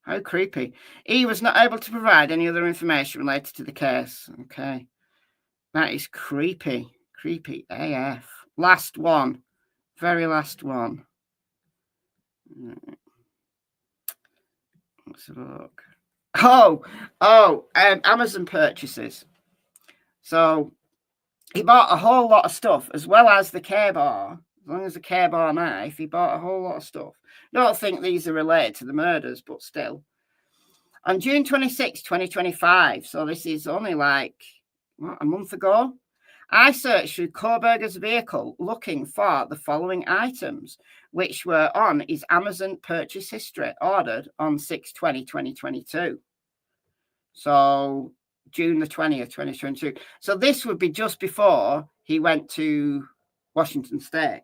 How creepy. He was not able to provide any other information related to the case. Okay. That is creepy. Creepy AF. Last one. Very last one. Let's have a look. Amazon purchases. So he bought a whole lot of stuff, as well as the care bar. As long as the care bar knife, he bought a whole lot of stuff. I don't think these are related to the murders, but still. On June 26, 2025, so this is only like, a month ago, I searched through Kohberger's vehicle looking for the following items, which were on his Amazon purchase history, ordered on 6/20/2022. So June the 20th, 2022. So this would be just before he went to Washington State.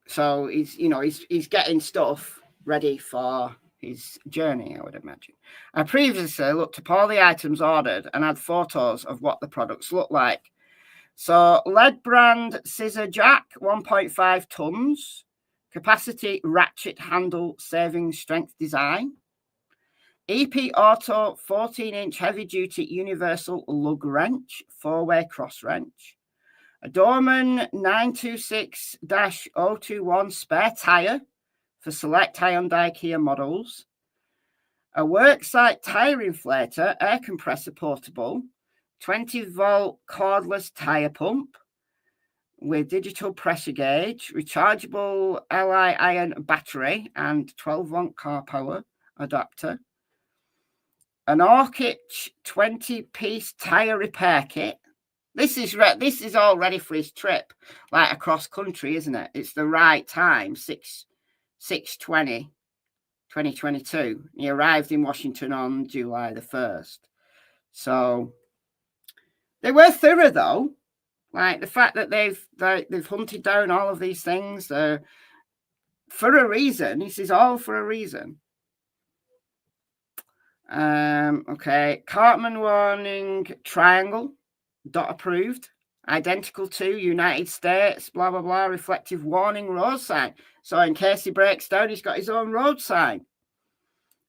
So he's getting stuff ready for his journey, I would imagine. I previously looked up all the items ordered and had photos of what the products look like. So lead brand scissor jack, 1.5 tons, capacity ratchet handle saving strength design. EP Auto 14-inch heavy-duty universal lug wrench, 4-way cross wrench. A Dorman 926-021 spare tyre for select Hyundai Kia models. A worksite tyre inflator, air compressor portable, 20-volt cordless tyre pump with digital pressure gauge, rechargeable Li-ion battery and 12-volt car power adapter. An Orkich 20-piece tyre repair kit. This is all ready for his trip, like across country, isn't it? It's the right time, 6/20/2022. He arrived in Washington on July the 1st. So they were thorough, though. Like the fact that they've hunted down all of these things for a reason. This is all for a reason. Okay, Cartman warning triangle, dot approved, identical to United States, blah blah blah, reflective warning road sign. So in case he breaks down, he's got his own road sign.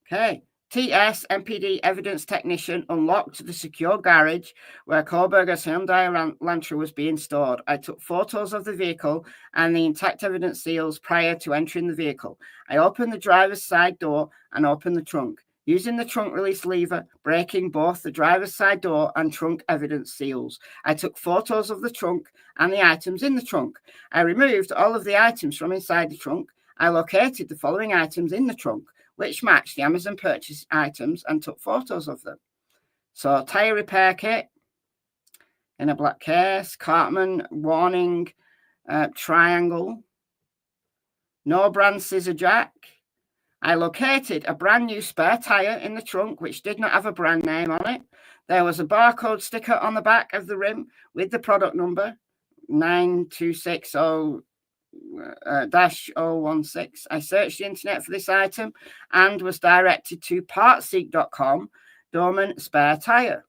Okay, TS MPD evidence technician unlocked the secure garage where Kohberger's Hyundai Elantra was being stored. I took photos of the vehicle and the intact evidence seals prior to entering the vehicle. I opened the driver's side door and opened the trunk, using the trunk release lever, breaking both the driver's side door and trunk evidence seals. I took photos of the trunk and the items in the trunk. I removed all of the items from inside the trunk. I located the following items in the trunk, which matched the Amazon purchase items, and took photos of them. So, tyre repair kit in a black case, Cartman warning triangle, no brand scissor jack. I located a brand new spare tyre in the trunk, which did not have a brand name on it. There was a barcode sticker on the back of the rim with the product number, 9260-016. I searched the internet for this item and was directed to partseek.com, Dorman spare tyre.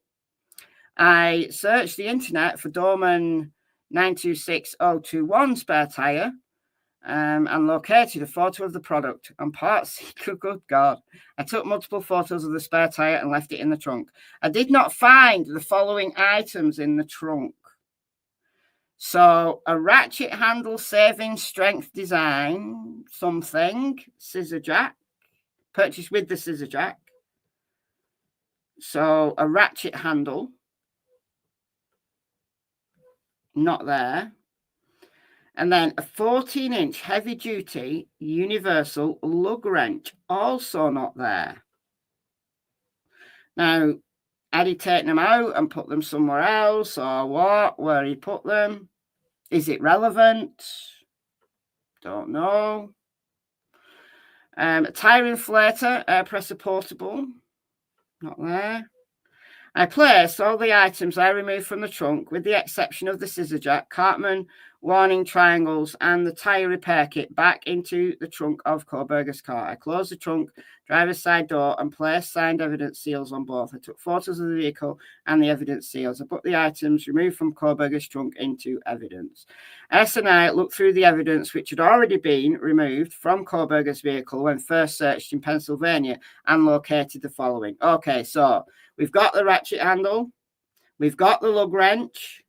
I searched the internet for Dorman 926021 spare tyre, and located a photo of the product on Partseek. Good God. I took multiple photos of the spare tyre and left it in the trunk. I did not find the following items in the trunk. So, a ratchet handle saving strength design, something, scissor jack, purchased with the scissor jack. So, a ratchet handle, not there. And then a 14-inch heavy-duty universal lug wrench, also not there. Now, had he taken them out and put them somewhere else, or what? Where he put them? Is it relevant? Don't know. Tire inflator, air pressure portable. Not there. I placed all the items I removed from the trunk, with the exception of the scissor jack, Cartman warning triangles, and the tyre repair kit, back into the trunk of Kohberger's car. I closed the trunk, driver's side door, and placed signed evidence seals on both. I took photos of the vehicle and the evidence seals. I put the items removed from Kohberger's trunk into evidence. S and I looked through the evidence which had already been removed from Kohberger's vehicle when first searched in Pennsylvania, and located the following. Okay, so we've got the ratchet handle, we've got the lug wrench,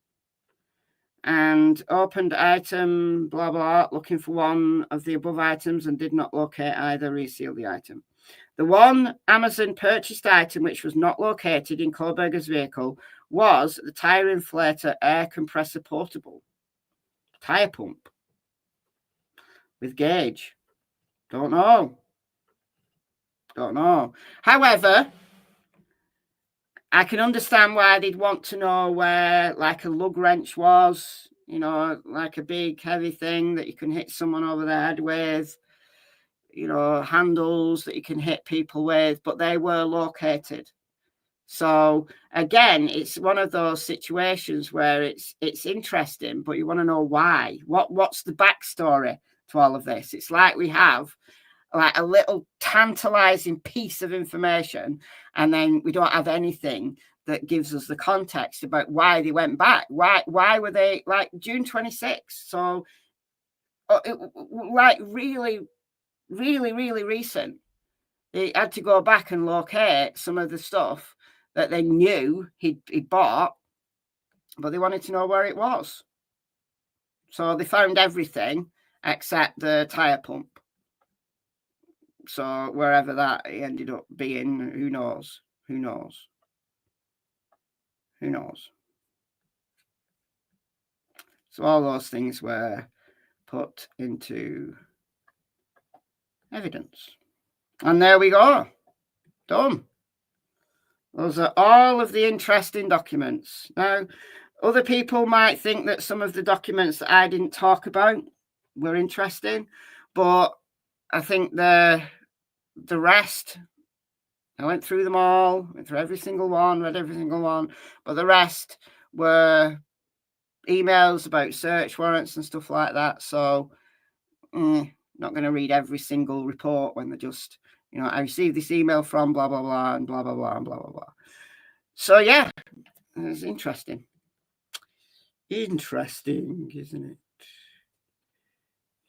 and opened item, blah, blah, looking for one of the above items and did not locate either, reseal the item. The one Amazon purchased item which was not located in Kohberger's vehicle was the tire inflator air compressor portable. Tire pump. With gauge. Don't know. Don't know. However, I can understand why they'd want to know where, like, a lug wrench was, you know, like a big heavy thing that you can hit someone over the head with, you know, handles that you can hit people with, but they were located. So again, it's one of those situations where it's interesting, but you want to know why. What's the backstory to all of this? It's like we have like a little tantalizing piece of information, and then we don't have anything that gives us the context about why they went back. Why were they, like, June 26th? So like really recent. They had to go back and locate some of the stuff that they knew he'd bought, but they wanted to know where it was. So they found everything except the tire pump. So wherever that ended up being, who knows? Who knows? Who knows? So all those things were put into evidence. And there we go. Done. Those are all of the interesting documents. Now, other people might think that some of the documents that I didn't talk about were interesting, but I think the rest, I went through them all, went through every single one, read every single one, but the rest were emails about search warrants and stuff like that. So, not going to read every single report when they're just, you know, I received this email from blah, blah, blah, and blah, blah, blah, and blah, blah, blah. So, yeah, it's interesting. Interesting, isn't it?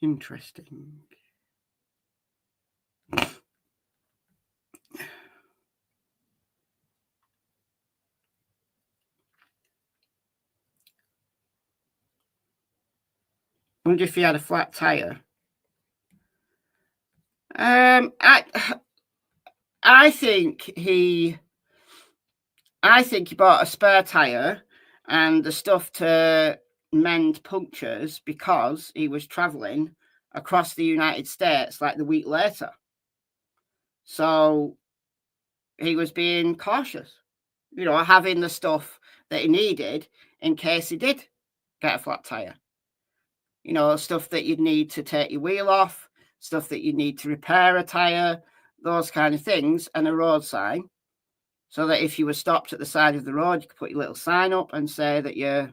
Interesting. I wonder if he had a flat tire. I think he bought a spare tire and the stuff to mend punctures because he was traveling across the United States like the week later. So he was being cautious, you know, having the stuff that he needed in case he did get a flat tire. You know, stuff that you'd need to take your wheel off, stuff that you need to repair a tire, those kind of things, and a road sign. So that if you were stopped at the side of the road, you could put your little sign up and say that you're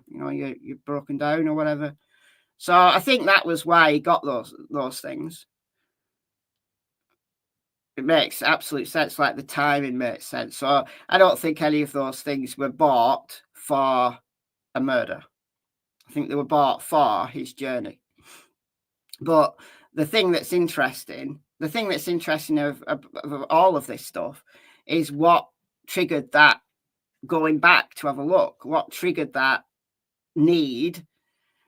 broken down or whatever. So I think that was why he got those things. It makes absolute sense, like the timing makes sense. So I don't think any of those things were bought for a murder. I think they were bought for his journey. But the thing that's interesting of all of this stuff is what triggered that going back to have a look. What triggered that need?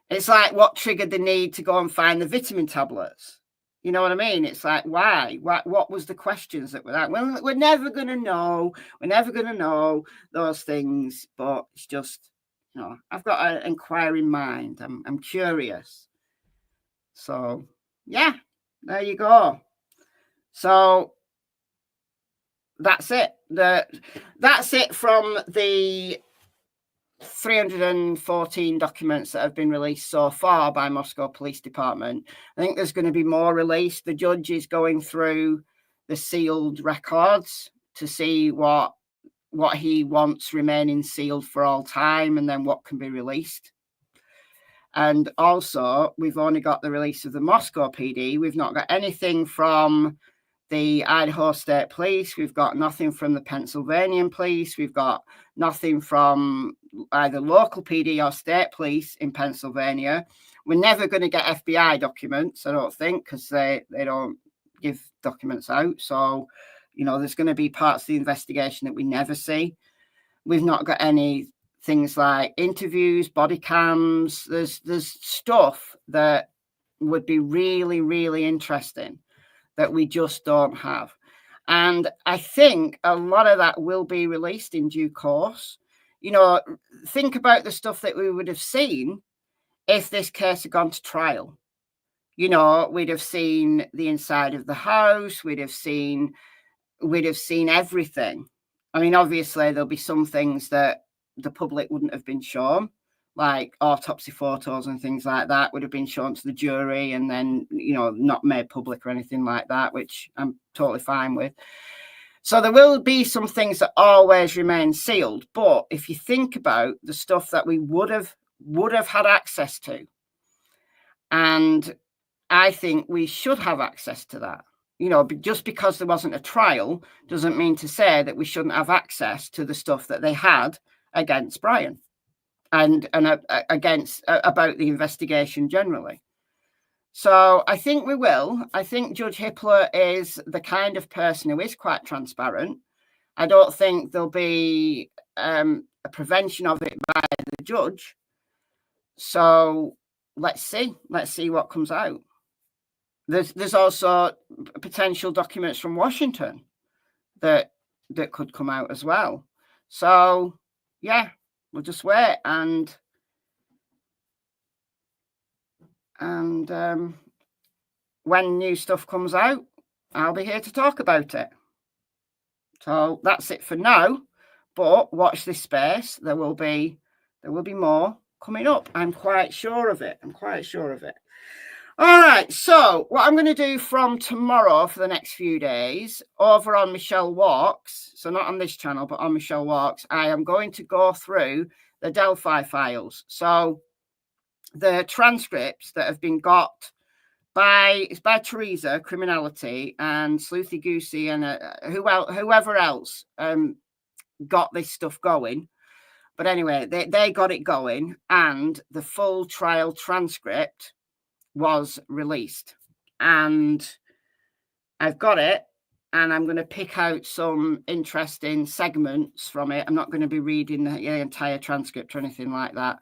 It's like what triggered the need to go and find the vitamin tablets. You know what I mean? It's like, why? What was the questions that were that? Well, we're never going to know. We're never going to know those things. But it's just, you know, I've got an inquiring mind. I'm curious. So, yeah, there you go. So that's it. That's it from the 314 documents that have been released so far by Moscow Police Department. I think there's going to be more released. The judge is going through the sealed records to see what he wants remaining sealed for all time, and then what can be released. And also, we've only got the release of the Moscow PD. We've not got anything from the Idaho State Police. We've got nothing from the Pennsylvania Police. We've got nothing from either local PD or state police in Pennsylvania. We're never going to get FBI documents, I don't think, because they don't give documents out. So, you know, there's going to be parts of the investigation that we never see. We've not got any things like interviews, body cams. There's stuff that would be really, really interesting that we just don't have. And I think a lot of that will be released in due course. You know, think about the stuff that we would have seen if this case had gone to trial. You know, we'd have seen the inside of the house. We'd have seen everything. I mean, obviously, there'll be some things that the public wouldn't have been shown, like autopsy photos and things like that would have been shown to the jury and then, you know, not made public or anything like that, which I'm totally fine with. So there will be some things that always remain sealed. But if you think about the stuff that we would have had access to, and I think we should have access to that. You know, just because there wasn't a trial doesn't mean to say that we shouldn't have access to the stuff that they had against Bryan and against about the investigation generally. So I think we will. I think Judge Hippler is the kind of person who is quite transparent. I don't think there'll be a prevention of it by the judge. So let's see what comes out. There's also potential documents from Washington that could come out as well. So yeah, we'll just wait and when new stuff comes out, I'll be here to talk about it. So that's it for now. But watch this space. There will be more coming up. I'm quite sure of it. All right, so what I'm going to do from tomorrow for the next few days over on Michelle Walks, so not on this channel, but on Michelle Walks, I am going to go through the Delphi files. So the transcripts that have been got by Teresa, Criminality, and Sleuthy Goosey and whoever else got this stuff going. But anyway, they got it going, and the full trial transcript was released, and I've got it, and I'm going to pick out some interesting segments from it. I'm not going to be reading the entire transcript or anything like that,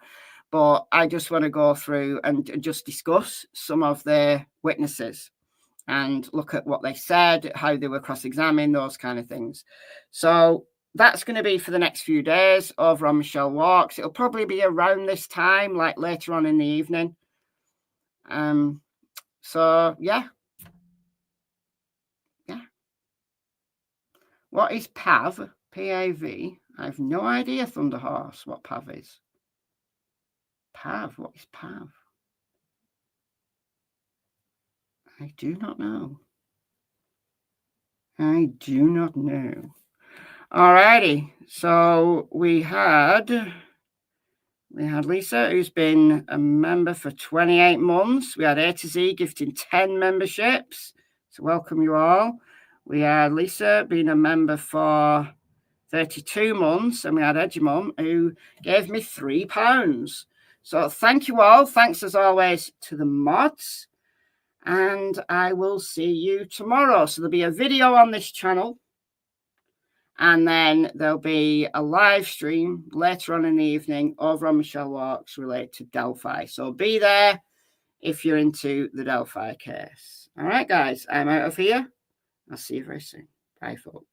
but I just want to go through and just discuss some of the witnesses and look at what they said, how they were cross-examined, those kind of things. So that's going to be for the next few days over on Michelle Walks. It'll probably be around this time, like later on in the evening. So yeah. What is PAV? P-A-V. I have no idea, Thunderhorse, what PAV is. PAV, what is PAV? I do not know. Alrighty, so we had Lisa, who's been a member for 28 months. We had A to Z gifting 10 memberships. So welcome you all. We had Lisa being a member for 32 months. And we had Edgemum, who gave me £3. So thank you all. Thanks as always to the mods. And I will see you tomorrow. So there'll be a video on this channel. And then there'll be a live stream later on in the evening over on Michelle Walks related to Delphi. So be there if you're into the Delphi case. All right, guys, I'm out of here. I'll see you very soon. Bye, folks.